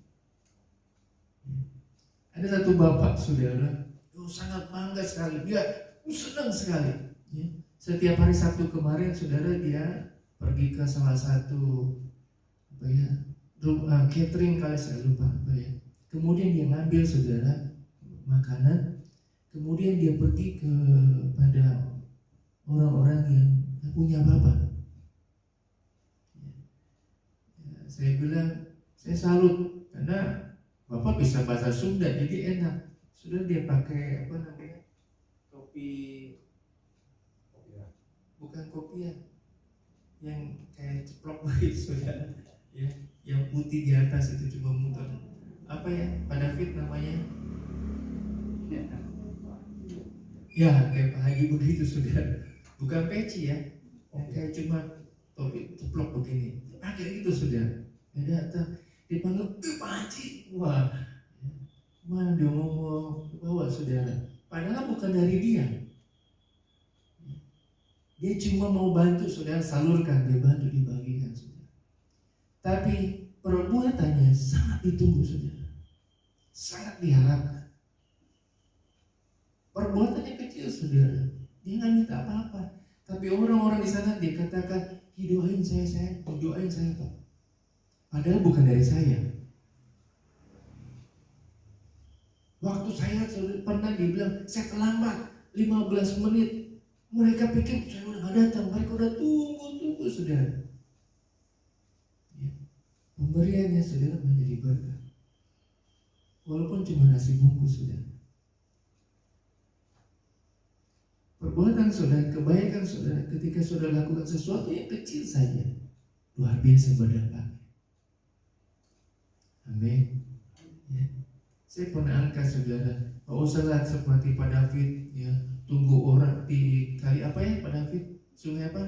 Ada satu bapak, saudara, sangat bangga sekali, dia senang sekali. Ya. Setiap hari Sabtu kemarin, saudara, dia pergi ke salah satu catering, kali saya lupa Kemudian dia ngambil, saudara, makanan. Kemudian dia pergi kepada orang-orang yang punya bapak. Saya bilang, saya salut karena bapak bisa bahasa Sunda, jadi enak. Sudah dia pakai topi, bukan kopiah, yang kayak ceplok begitu, saudara. Ya, yang putih di atas itu cuma muter. Apa ya, Pak David namanya? Ya, kayak Pak Haji begitu, saudara. Bukan peci ya, yang kayak cuma topi ceplok begini. Pakai itu, saudara. Dia datang, dipanggil, Pak Haji. Wah, mana dia ngomong ke bawah, saudara. Padahal bukan dari dia. Dia cuma mau bantu, saudara, salurkan, dia bantu dibagikan, saudara. Tapi perbuatannya sangat ditunggu, saudara. Sangat diharapkan. Perbuatannya kecil, saudara. Dia nggak minta apa-apa. Tapi orang-orang di sana dia katakan, doain saya, doain saya, Pak. Padahal bukan dari saya. Waktu saya pernah dibilang, saya terlambat 15 menit. Mereka pikir saya udah nggak datang. Mereka udah tunggu, saudara. Ya. Pemberiannya, saudara, menjadi berkah. Walaupun cuma nasi bungkus, saudara. Perbuatan saudara, kebaikan saudara, ketika saudara lakukan sesuatu yang kecil saja, luar biasa berdampak. Amin. Ya. Saya pernah angkat, saudara, Pak usahlah seperti Pak David, ya, tunggu orang di kali apa ya, Pak David? Sungai apa?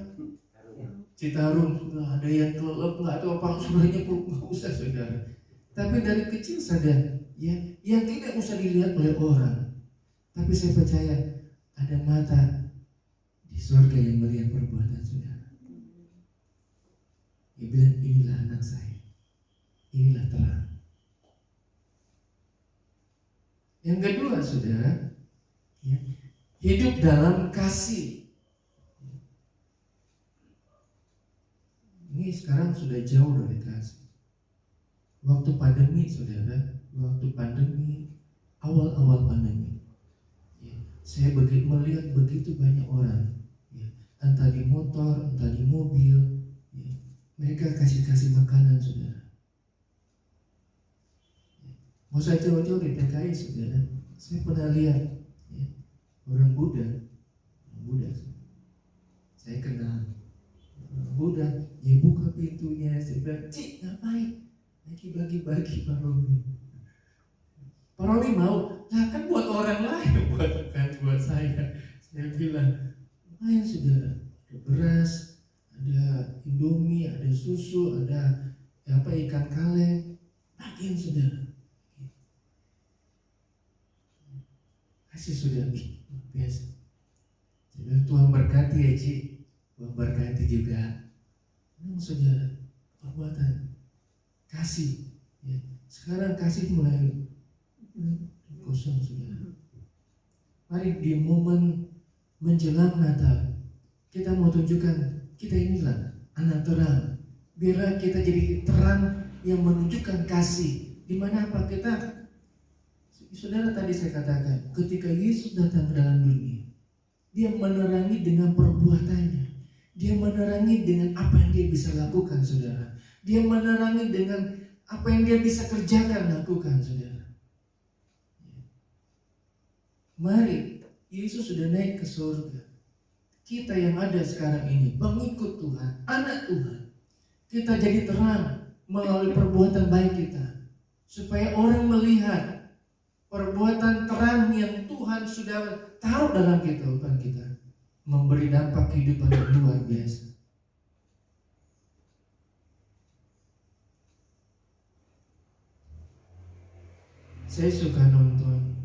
Citarum. Sudah ada yang kelelep, nggak tahu apa sungainya pun, nggak usah, saudara. Tapi dari kecil saja, ya, yang tidak usah dilihat oleh orang. Tapi saya percaya ada mata di surga yang melihat perbuatan saudara. Dia bilang, inilah anak saya, inilah terang. Yang kedua, saudara, ya, hidup dalam kasih. Ini sekarang sudah jauh dari kasih. Waktu pandemi, saudara, awal-awal pandemi, saya melihat begitu banyak orang, ya, entah di motor, entah di mobil, ya, mereka kasih makanan, saudara. Mau saya jauh-jauh di DKI, saudara, saya pernah lihat, ya, orang Buddha, saya kenal orang Buddha, ya buka pintunya, saya bilang, Cik, ngapain? Lagi bagi-bagi Pak Romi. Pak Romi mau, lah kan buat orang lain, bukan buat saya. Saya bilang, lumayan, saudara, ada beras, ada Indomie, ada susu, ada ikan kaleng, bagian, saudara. Kasih, saudara, biasa. Saya bilang, Tuhan berkati ya, Cik, Tuhan berkati juga. Memang, saudara, perbuatan kasih, ya. Sekarang kasih mulai kosong, saudara. Mari di momen menjelang Natal kita mau tunjukkan kita inilah anak terang. Biarlah kita jadi terang yang menunjukkan kasih. Di mana apa kita, saudara, tadi saya katakan, ketika Yesus datang ke dalam dunia, dia menerangi dengan perbuatannya. Dia menerangi dengan apa yang dia bisa lakukan, saudara. Dia menerangi dengan apa yang dia bisa kerjakan, lakukan, saudara. Mari, Yesus sudah naik ke surga. Kita yang ada sekarang ini, pengikut Tuhan, anak Tuhan, kita jadi terang melalui perbuatan baik kita, supaya orang melihat perbuatan terang yang Tuhan sudah taruh dalam kehidupan kita, memberi dampak kehidupan yang luar biasa. Saya suka nonton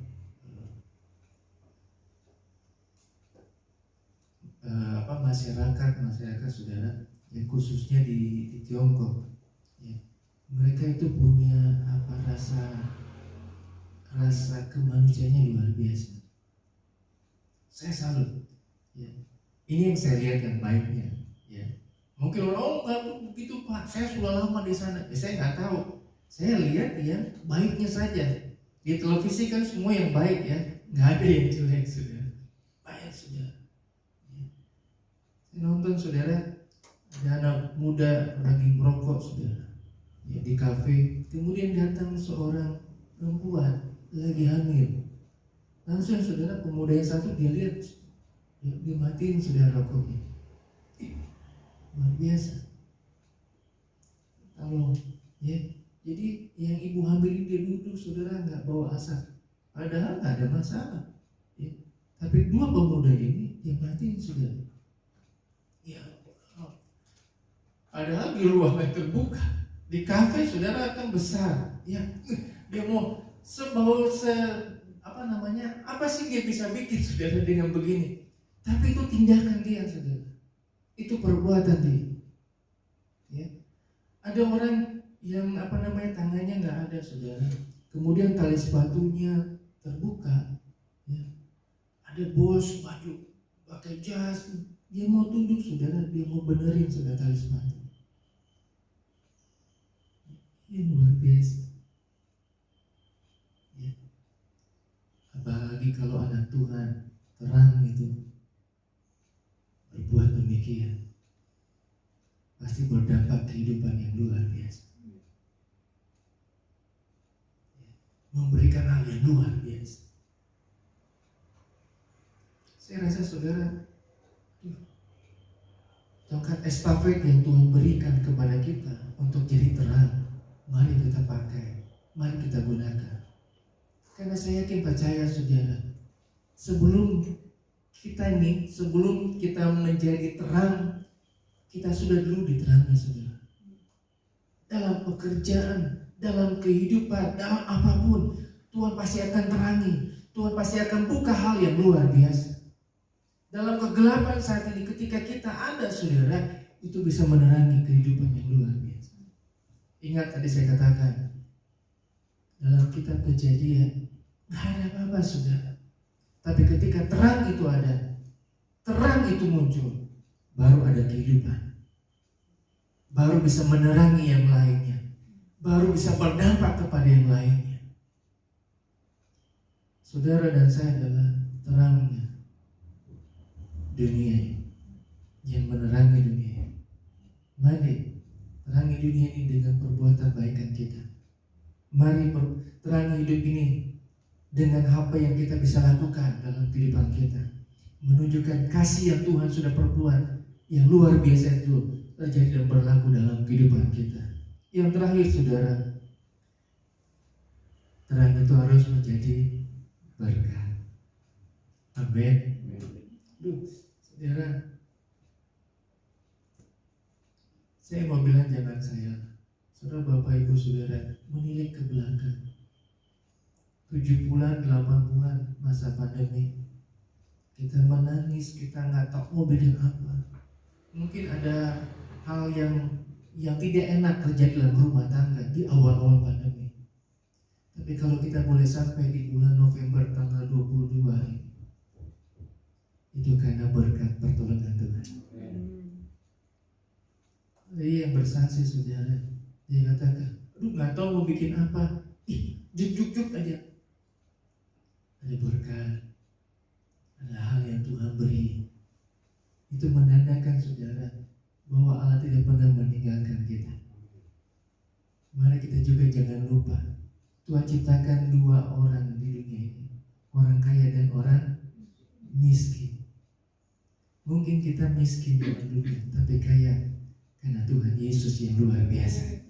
masyarakat saudara, ya khususnya di Tiongkok, ya, mereka itu punya rasa kemanusiaannya luar biasa. Saya salut. Ya. Ini yang saya lihat yang baiknya. Ya. Mungkin orang nggak begitu Pak. Saya sudah lama di sana. Ya, saya nggak tahu. Saya lihat yang baiknya saja. Di televisi kan semua yang baik ya, nggak ada yang jelek sudah. Baik sudah. Ya. Saya nonton saudara, ada anak muda lagi merokok saudara. Ya, di kafe. Kemudian datang seorang perempuan lagi hamil. Langsung saudara, pemuda yang satu dia lihat, dia matiin saudara rokoknya. Luar biasa. Tolong, ya. Jadi yang ibu hamil ini dia duduk saudara, nggak bawa asap. Padahal nggak ada masalah. Ya. Tapi dua pemuda ini dia matiin saudara. Ya. Padahal di ruangan terbuka, di kafe saudara kan besar. Ya. Dia mau apa sih dia bisa bikin saudara dengan begini? Tapi itu tindakan dia saudara. Itu perbuatan dia. Ya. Ada orang yang tangannya nggak ada saudara. Kemudian tali sepatunya terbuka. Ya. Ada bos baju pakai jas. Dia mau tunduk saudara, dia mau benerin saudara tali sepatu. Ini luar biasa. Ya. Apalagi kalau anak Tuhan terang itu berbuat demikian, pasti berdampak kehidupan yang luar biasa. Memberikan hal yang luar biasa. Saya rasa saudara, tongkat estafet yang Tuhan berikan kepada kita untuk jadi terang, mari kita pakai, mari kita gunakan. Karena saya yakin percaya saudara, sebelum kita menjadi terang, kita sudah dulu diterangi saudara. Dalam pekerjaan, dalam kehidupan, dalam apapun, Tuhan pasti akan terangi. Tuhan pasti akan buka hal yang luar biasa. Dalam kegelapan saat ini, ketika kita ada saudara, itu bisa menerangi kehidupan yang luar biasa. Ingat tadi saya katakan, dalam kitab Kejadian, gak ada apa-apa saudara. Tapi ketika terang itu ada, terang itu muncul, baru ada kehidupan. Baru bisa menerangi yang lainnya. Baru bisa berdampak kepada yang lainnya. Saudara dan saya adalah terangnya dunia ini, yang menerangi dunia ini. Mari terangi dunia ini dengan perbuatan kebaikan kita. Mari terangi hidup ini dengan apa yang kita bisa lakukan dalam kehidupan kita. Menunjukkan kasih yang Tuhan sudah perbuat, yang luar biasa itu terjadi dan berlaku dalam kehidupan kita. Yang terakhir saudara, terang itu harus menjadi berkat. Amin. Saudara, saya mau bilang jangan saya, saudara, bapak ibu saudara, menilik ke belakang. 7 bulan, 8 bulan masa pandemi, kita menangis, kita nggak tahu mau bikin apa. Mungkin ada hal yang tidak enak terjadi dalam rumah tangga di awal-awal pandemi. Tapi kalau kita boleh sampai di bulan November tanggal 22 ini, itu karena berkat pertolongan Tuhan. Ada yang bersaksi saudara, dia katakan, aduh nggak tahu mau bikin apa, juk aja. Ada berkat, ada hal yang Tuhan beri. Itu menandakan saudara bahwa Allah tidak pernah meninggalkan kita. Mari kita juga jangan lupa, Tuhan ciptakan 2 orang di dunia ini, orang kaya dan orang miskin. Mungkin kita miskin dalam dunia, tapi kaya karena Tuhan Yesus yang luar biasa.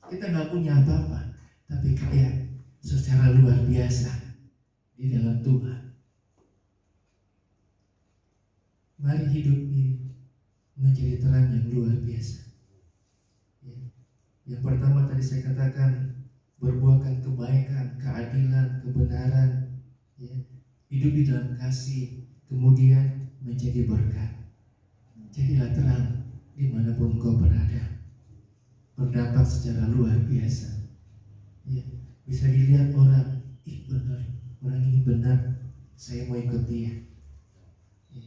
Kita nggak punya apa-apa, tapi kaya secara luar biasa di dalam Tuhan. Mari hidup ini menjadi terang yang luar biasa. Ya. Yang pertama tadi saya katakan, berbuahkan kebaikan, keadilan, kebenaran, ya. Hidup di dalam kasih, kemudian menjadi berkat. Jadilah terang dimanapun kau berada. Berdampak secara luar biasa. Ya, bisa dilihat orang, benar, orang ini benar, saya mau ikut dia. Ya.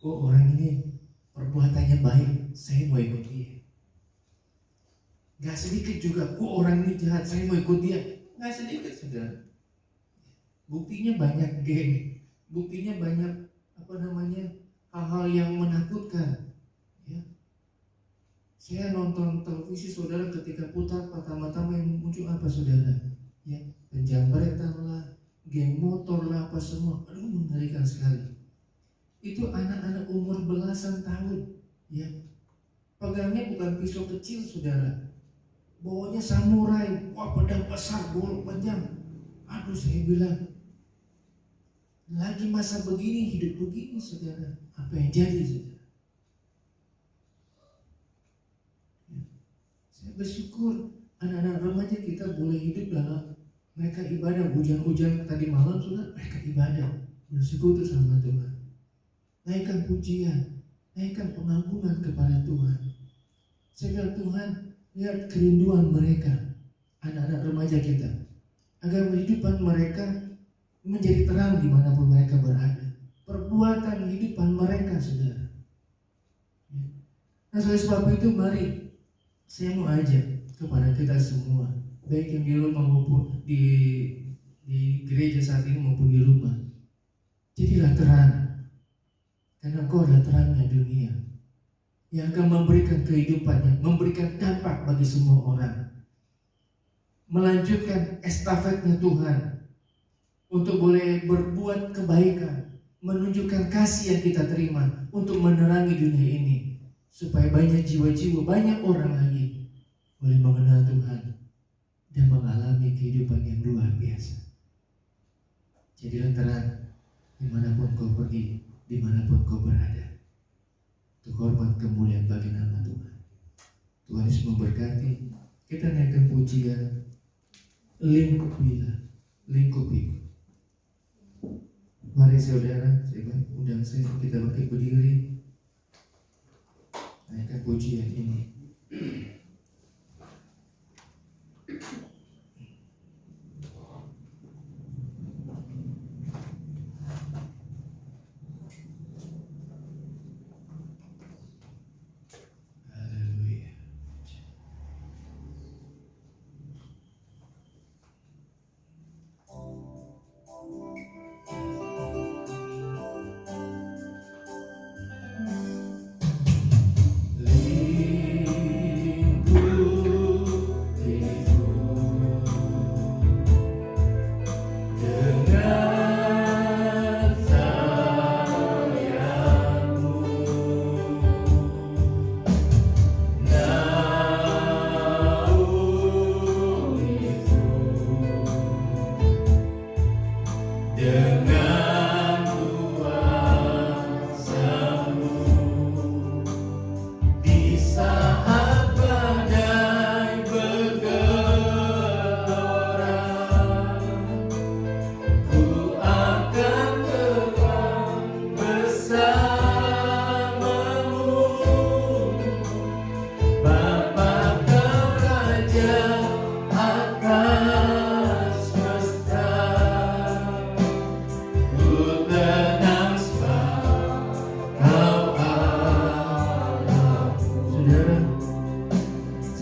Oh, orang ini perbuatannya baik, saya mau ikut dia. Gak sedikit juga, orang ini jahat, saya mau ikut dia. Gak sedikit, saudara. Buktinya banyak, geng. Buktinya banyak hal-hal yang menakutkan. Ya. Saya nonton televisi, saudara, ketika putar pertama-tama yang muncul apa, saudara? Ya, penjambretan lah, geng motor lah, apa semua. Aduh, mengerikan sekali. Itu anak-anak umur belasan tahun. Ya, pegangnya bukan pisau kecil, saudara. Bawanya samurai, pedang besar, golok panjang. Aduh, saya bilang, lagi masa begini, hidup begini, saudara. Apa yang jadi, saudara? Ya. Saya bersyukur anak-anak remaja kita boleh hidup dalam mereka ibadah. Hujan-hujan tadi malam, saudara, mereka ibadah. Bersyukur itu sama Tuhan. Naikkan pujian, naikkan pengagungan kepada Tuhan. Saya bilang, Tuhan, lihat kerinduan mereka, anak-anak remaja kita, agar kehidupan mereka menjadi terang dimanapun mereka berada. Perbuatan kehidupan mereka, saudara. Nah, oleh sebab itu, mari saya mau ajak kepada kita semua, baik yang di rumah maupun di gereja saat ini maupun di rumah, jadilah terang, karena Engkau adalah terangnya dunia, yang akan memberikan kehidupannya, memberikan dampak bagi semua orang, melanjutkan estafetnya Tuhan untuk boleh berbuat kebaikan, menunjukkan kasih yang kita terima untuk menerangi dunia ini, supaya banyak jiwa-jiwa, banyak orang lagi boleh mengenal Tuhan dan mengalami kehidupan yang luar biasa. Jadilah terang dimanapun kau pergi, dimanapun kau berada. Untuk hormat kemuliaan bagi nama Tuhan. Tuhan Yesus memberkati. Kita naikkan pujian, lingkupiku. Mari saudara, saya undang saya, kita bangkit berdiri, naikkan pujian ini.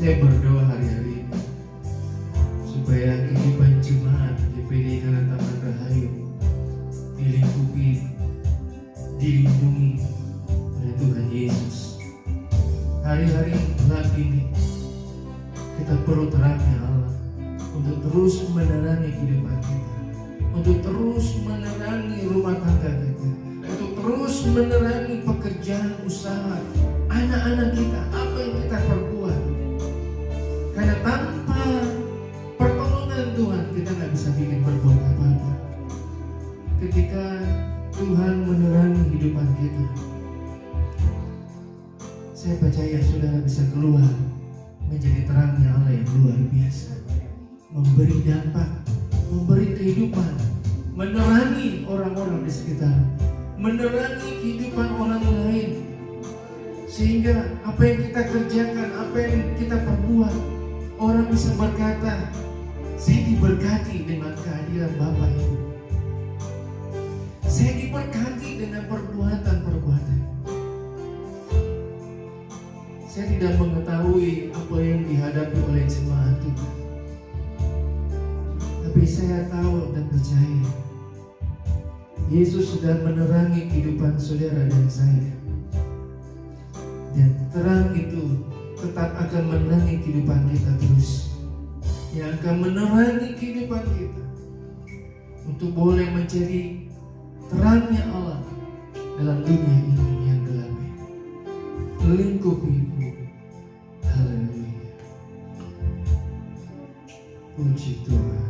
Saya berdoa hari-hari ini supaya kehidupan jemaat GPD Karang Taman Rahayu dilingkupi, dilindungi oleh Tuhan Yesus. Hari-hari gelap ini kita perlu terangnya Allah untuk terus menerangi kehidupan kita, untuk terus menerangi rumah tangga kita, untuk terus menerangi pekerjaan usaha anak-anak kita, apa yang kita perbuat. Karena tanpa pertolongan Tuhan kita nggak bisa bikin berbuat apa-apa. Ketika Tuhan menerangi kehidupan kita, saya percaya saudara bisa keluar menjadi terangnya Allah yang luar biasa, memberi dampak, memberi kehidupan, menerangi orang-orang di sekitar, menerangi kehidupan orang lain. Sehingga apa yang kita kerjakan, apa yang kita perbuat, orang bisa berkata, saya diberkati dengan kehadiran Bapak Ibu. Saya diberkati dengan perbuatan-perbuatan. Saya tidak mengetahui apa yang dihadapi oleh jemaat Tuhan. Tapi saya tahu dan percaya Yesus sudah menerangi kehidupan saudara dan saya. Dan terang itu tetap akan menerangi kehidupan kita terus. Yang akan menerangi kehidupan kita untuk boleh menjadi terangnya Allah dalam dunia ini yang gelap. Melingkupi ibu. Haleluya. Puji Tuhan.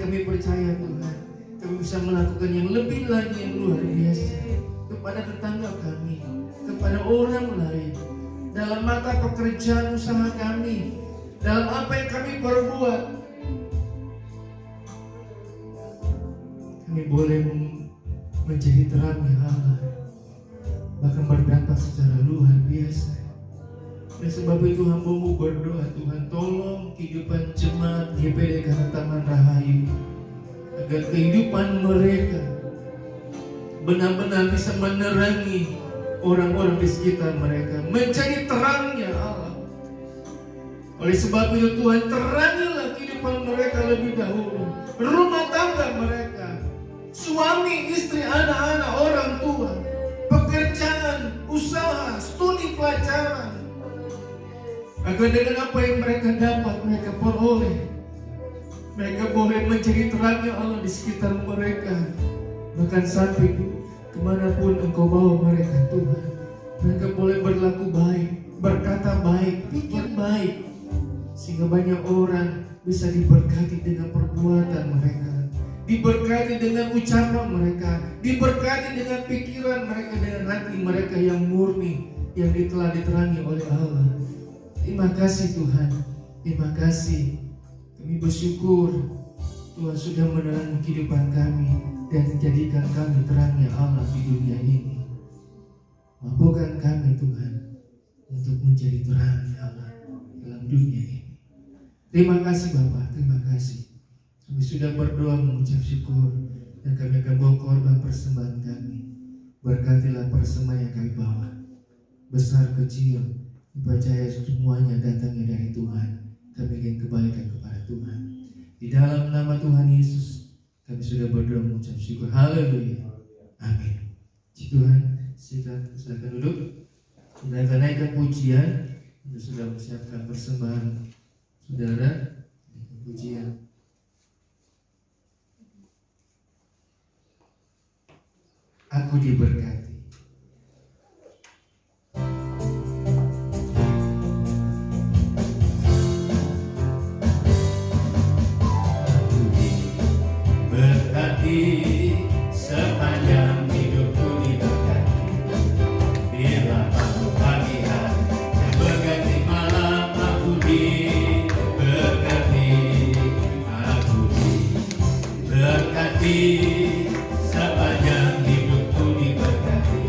Kami percaya Tuhan, kami bisa melakukan yang lebih lagi yang luar biasa kepada tetangga kami, kepada orang lain, dalam mata pekerjaan usaha kami, dalam apa yang kami perbuat. Kami boleh menjadi terangnya Allah, bahkan berdampak secara luar biasa. Dan sebab itu hamba-Mu berdoa, Tuhan, tolong kehidupan jemaat GPD Karang Taman Rahayu, agar kehidupan mereka benar-benar bisa menerangi orang-orang di sekitar mereka, menjadi terangnya Allah. Oleh sebab itu Tuhan, terangilah kehidupan mereka lebih dahulu, rumah tangga mereka, suami, istri, anak-anak, orang tua, pekerjaan, usaha, studi pelajaran, agar dengan apa yang mereka dapat, mereka peroleh, mereka boleh menjadi terangnya Allah di sekitar mereka. Bahkan sampai kemanapun Engkau bawa mereka Tuhan, mereka boleh berlaku baik, berkata baik, pikir baik, sehingga banyak orang bisa diberkati dengan perbuatan mereka, diberkati dengan ucapan mereka, diberkati dengan pikiran mereka, dengan hati mereka yang murni, yang telah diterangi oleh Allah. Terima kasih Tuhan, terima kasih. Kami bersyukur Tuhan sudah menerangi kehidupan kami dan menjadikan kami terangnya Allah di dunia ini. Mampukan kami Tuhan untuk menjadi terangnya Allah dalam dunia ini. Terima kasih Bapa, terima kasih. Kami sudah berdoa mengucap syukur dan kami akan bawa korban persembahan kami. Berkatilah persembahan yang kami bawa, besar kecil, percaya semuanya datangnya dari Tuhan. Kami ingin kembalikan kepada Tuhan. Di dalam nama Tuhan Yesus kami sudah berdoa mengucap syukur. Haleluya. Amin. Puji Tuhan, silakan duduk. Kita akan naikkan pujian. Kita sudah mempersiapkan persembahan saudara. Pujian. Aku diberkati. Aku diberkati sepanjang hidupku diberkati. Bila bangun pagi hari dan berganti malam, aku diberkati. Aku diberkati sepanjang hidupku diberkati.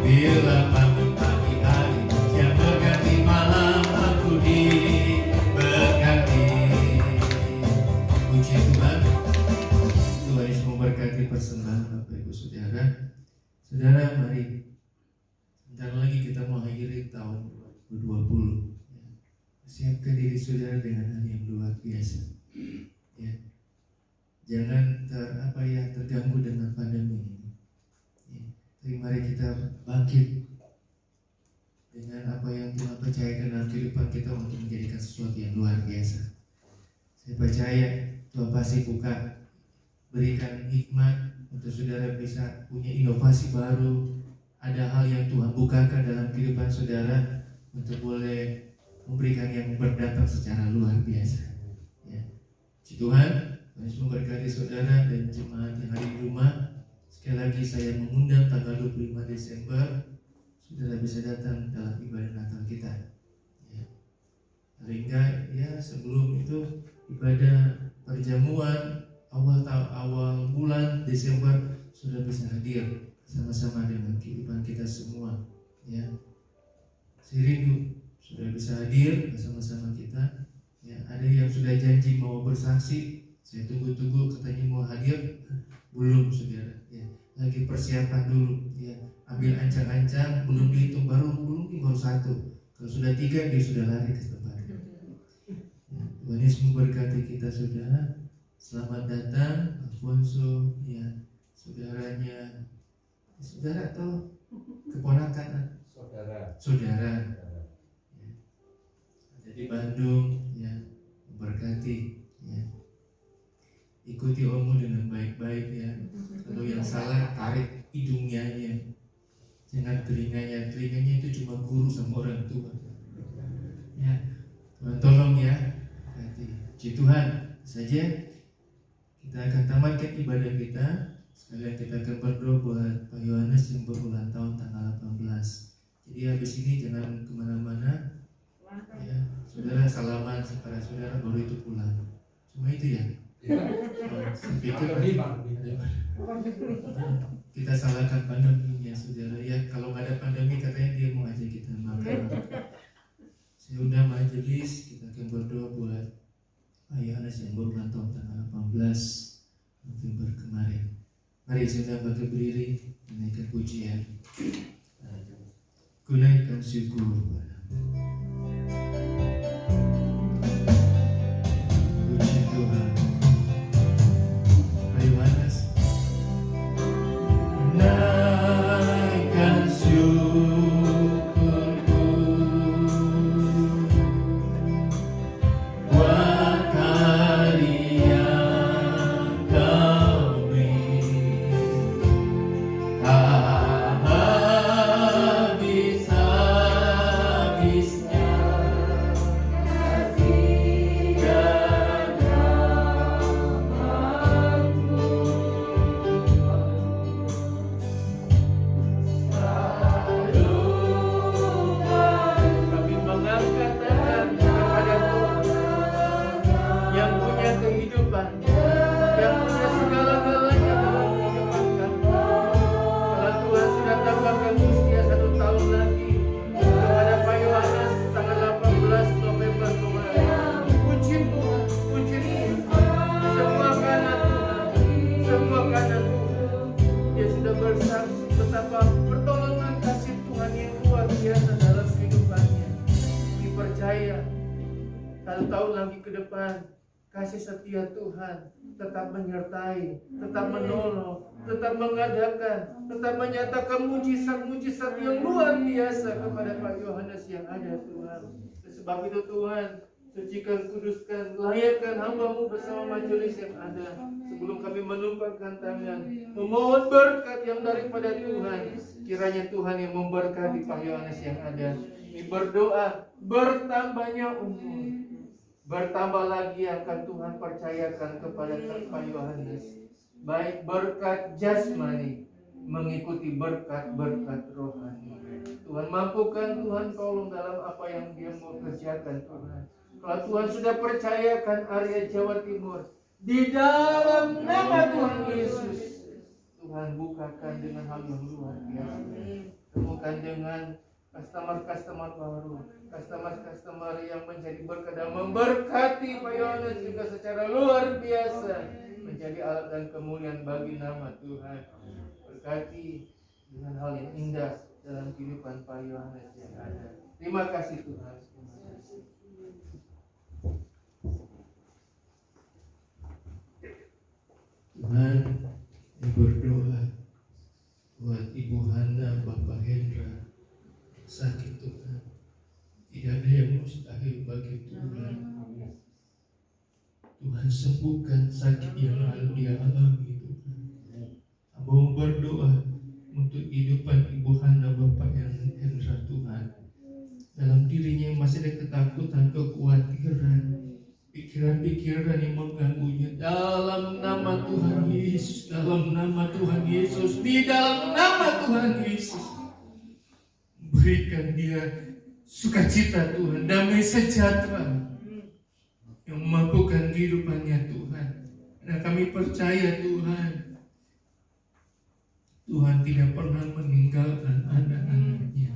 Bila bangun pagi hari dan berganti malam, aku diberkati. Puji Tuhan. Tuhan Yesus memberkati persembahan Bapak Ibu Saudara. Saudara, mari sebentar lagi kita mengakhiri tahun 2020. Siapkan diri saudara dengan hal yang luar biasa. Ya. Jangan terganggu dengan pandemi ini. Ya. Tapi mari kita bangkit dengan apa yang Tuhan percayakan dalam kehidupan kita untuk menjadikan sesuatu yang luar biasa. Saya percaya Tuhan pasti berikan hikmat untuk saudara bisa punya inovasi baru. Ada hal yang Tuhan bukakan dalam kehidupan saudara untuk boleh memberikan yang berdampak secara luar biasa. Ya. Puji Tuhan, Tuhan Yesus memberkati saudara dan jemaat yang ada di rumah. Sekali lagi saya mengundang tanggal 25 Desember saudara bisa datang dalam ibadah Natal kita. Ya. Paling enggak ya sebelum itu ibadah perjamuan awal bulan Desember sudah bisa hadir sama-sama dengan kehidupan kita semua. Ya, saya rindu sudah bisa hadir bersama-sama kita. Ya, ada yang sudah janji mau bersaksi, saya tunggu-tunggu katanya mau hadir, belum saudara. Ya, lagi persiapan dulu. Ya, ambil ancang-ancang, belum dihitung baru satu. Kalau sudah 3 dia sudah lari ke tempat. Ya, Tuhan Yesus memberkati kita saudara. Selamat datang Alfonso, ya saudaranya, saudara atau keponakan? Saudara. Ya. Ada di Bandung, ya memberkati, ya. Ikuti ommu dengan baik-baik ya. Kalau yang salah tarik hidungnya ya. Jangan telinganya itu cuma guru sama orang tua. Ya, Tuhan tolong ya. Puji Tuhan saja. Kita akan tamatkan ibadah kita. Sekalian kita akan berdoa buat Pak Yohanes yang berulang tahun tanggal 18. Jadi habis ini jangan kemana-mana. Ya, saudara salaman kepada saudara baru itu pulang. Cuma itu ya. Saya pikir kita salahkan pandeminya saudara. Ya kalau nggak ada pandemi katanya dia mau ajak kita makan. Saya udah majelis kita akan berdoa buat Pak Yohanes yang berulang tahun tanggal 18 November kemarin. Mari kita berdiri menaikkan pujian. Kunaikan syukur padamu. Puji Tuhan. Pak Yohanes. Naikkan syukurku buat karya Kau beri, tak habis-habisnya kasih dan rahmat-Mu. Kami mengangkat tangan kepada Tuhan yang punya kehidupan, yang punya segala-galanya dalam kehidupan kami. Kalau Tuhan sudah tambahkan usia 1 tahun lagi kepada Pak Yohanes tanggal 18 November kemarin. Puji Tuhan, puji Tuhan. Semua karena Tuhan, semua karena Tuhan. Dia sudah bersaksi betapa pertolongan kasih Tuhan yang luar biasa dalam kehidupannya. Dipercaya 1 tahun lagi ke depan kasih setia Tuhan tetap menyertai, tetap menolong, tetap mengadakan, tetap menyatakan mujizat-mujizat yang luar biasa kepada Pak Yohanes yang ada Tuhan. Sebab itu Tuhan, sucikan, kuduskan, layakkan hamba-Mu bersama majelis yang ada. Sebelum kami menumpahkan tangan, memohon berkat yang daripada Tuhan. Kiranya Tuhan yang memberkati Pak Yohanes yang ada. Kami berdoa bertambahnya umur, bertambah lagi akan Tuhan percayakan kepada Pak Yohanes. Baik berkat jasmani mengikuti berkat-berkat rohani. Tuhan mampukan, Tuhan tolong dalam apa yang dia mau kerjakan Tuhan. Kalau Tuhan sudah percayakan area Jawa Timur, di dalam nama Tuhan Yesus, Tuhan bukakan dengan hal yang luar biasa. Temukan dengan customer baru, customer yang menjadi berkat dan memberkati Pak Yohanes juga secara luar biasa, menjadi alat dan kemuliaan bagi nama Tuhan. Berkati dengan hal yang indah dalam kehidupan Pak Yohanes yang ada. Terima kasih Tuhan. Terima kasih. Tuhan, berdoa buat Ibu Hana, Bapak Hendra sakit Tuhan. Tidak ada yang mustahil bagi Tuhan. Tuhan sembuhkan sakit yang lalu dia alami Tuhan. Hamba mau berdoa untuk kehidupan Ibu Hana, Bapak Hendra Tuhan. Dalam dirinya masih ada ketakutan, kekhawatiran, pikiran-pikiran yang mengganggunya. Dalam nama Tuhan Yesus, dalam nama Tuhan Yesus, di dalam nama Tuhan Yesus, berikan dia sukacita Tuhan, damai sejahtera yang memampukan kehidupannya Tuhan. Dan kami percaya Tuhan, Tuhan tidak pernah meninggalkan anak-anaknya.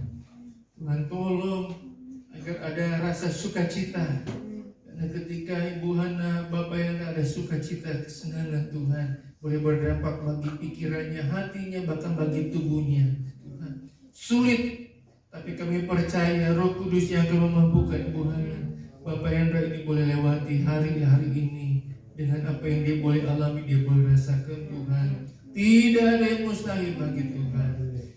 Tuhan tolong agar ada rasa sukacita. Karena ketika Ibu Hana, Bapak yang ada sukacita, kesenangan Tuhan boleh berdampak bagi pikirannya, hatinya, bahkan bagi tubuhnya. Tuhan, sulit, tapi kami percaya Roh Kudus yang akan memampukan Ibu Hana, Bapak Hendra ini boleh lewati hari-hari ini dengan apa yang dia boleh alami, dia boleh rasakan Tuhan. Tidak ada yang mustahil bagi Tuhan.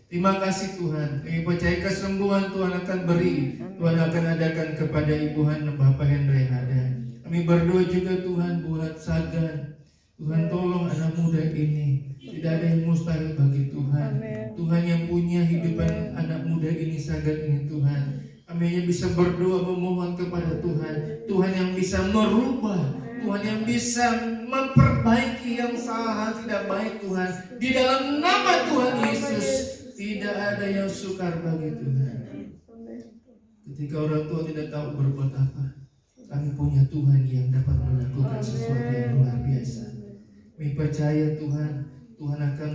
Terima kasih Tuhan. Kami percaya kesembuhan Tuhan akan beri, Tuhan akan adakan kepada Ibu Hana, Bapak Hendra yang ada. Kami berdoa juga Tuhan buat Sagan. Tuhan tolong anak muda ini. Tidak ada yang mustahil bagi Tuhan. Tuhan yang punya hidupan anak muda ini, Sagan ini Tuhan. Kami hanya bisa berdoa memohon kepada Tuhan. Tuhan yang bisa merubah, Tuhan yang bisa memperbaiki yang salah tidak baik Tuhan. Di dalam nama Tuhan Yesus, tidak ada yang sukar bagi Tuhan. Ketika orang tua tidak tahu berbuat apa, kami punya Tuhan yang dapat melakukan sesuatu yang luar biasa. Kami percaya Tuhan, Tuhan akan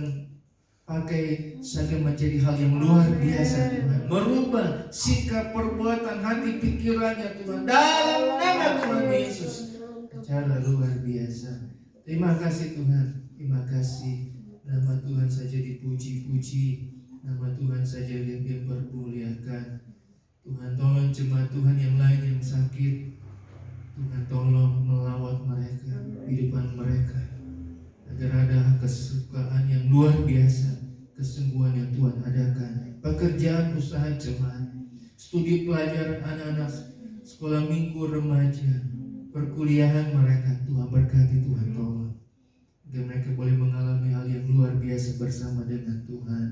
pakai Sagan menjadi hal yang luar biasa Tuhan. Merubah sikap, perbuatan, hati, pikirannya Tuhan. Dalam nama Tuhan Yesus, secara luar biasa. Terima kasih Tuhan. Terima kasih. Nama Tuhan saja dipuji-puji. Nama Tuhan saja yang dipermuliakan. Tuhan tolong jemaat Tuhan yang lain yang sakit. Tuhan tolong melawat mereka, kehidupan mereka, agar ada kesukaan yang luar biasa, kesembuhan yang Tuhan adakan. Pekerjaan, usaha jemaat, studi pelajaran anak-anak, sekolah minggu remaja, perkuliahan mereka, Tuhan berkati, Tuhan tolong, agar mereka boleh mengalami hal yang luar biasa bersama dengan Tuhan.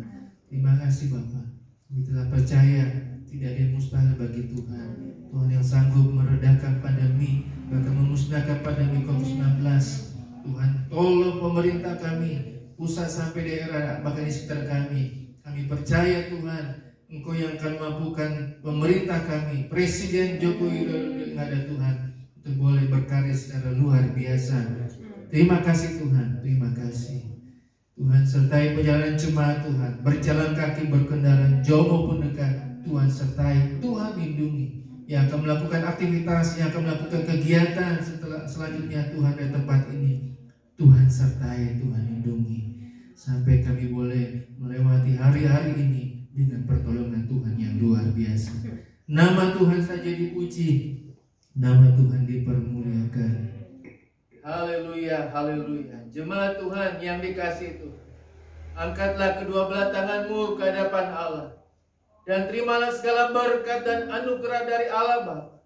Terima kasih Bapak. Kami telah percaya tidak ada yang mustahil bagi Tuhan. Tuhan yang sanggup meredakan pandemi, bahkan memusnahkan pandemi COVID-19. Tuhan tolong pemerintah kami, pusat sampai daerah, bahkan di sekitar kami. Kami percaya Tuhan, Engkau yang akan mampukan pemerintah kami, Presiden Joko Widodo yang ada Tuhan, untuk boleh berkarya secara luar biasa. Terima kasih Tuhan, terima kasih. Tuhan sertai perjalanan jemaat Tuhan, berjalan kaki, berkendaraan jauh maupun dekat, Tuhan sertai, Tuhan lindungi. Yang akan melakukan aktivitas, yang akan melakukan kegiatan selanjutnya Tuhan di tempat ini, Tuhan sertai, Tuhan lindungi, sampai kami boleh melewati hari-hari ini dengan pertolongan Tuhan yang luar biasa. Nama Tuhan saja dipuji, nama Tuhan dipermuliakan. Haleluya, haleluya. Jemaat Tuhan yang dikasihi Tuhan, angkatlah kedua belah tanganmu ke hadapan Allah, dan terimalah segala berkat dan anugerah dari Allah Bapa,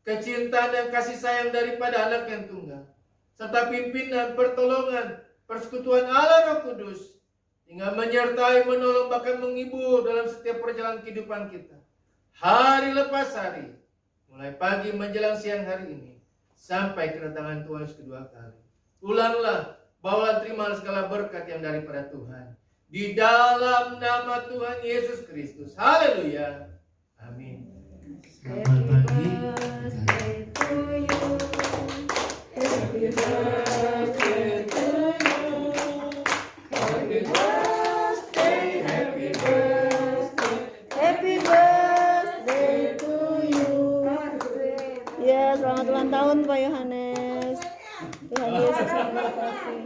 kecintaan dan kasih sayang daripada Anak yang tunggal, serta pimpinan, pertolongan, persekutuan Allah Roh Kudus, hingga menyertai, menolong, bahkan menghibur dalam setiap perjalanan kehidupan kita, hari lepas hari, mulai pagi menjelang siang hari ini, sampai kedatangan Tuhan kedua kali. Ulanglah, bawalah, terimalah segala berkat yang daripada Tuhan, di dalam nama Tuhan Yesus Kristus. Haleluya. Amin. Selamat pagi. Happy birthday to you. Ya, selamat ulang tahun Pak Yohanes. Tuhan Yesus memberkati.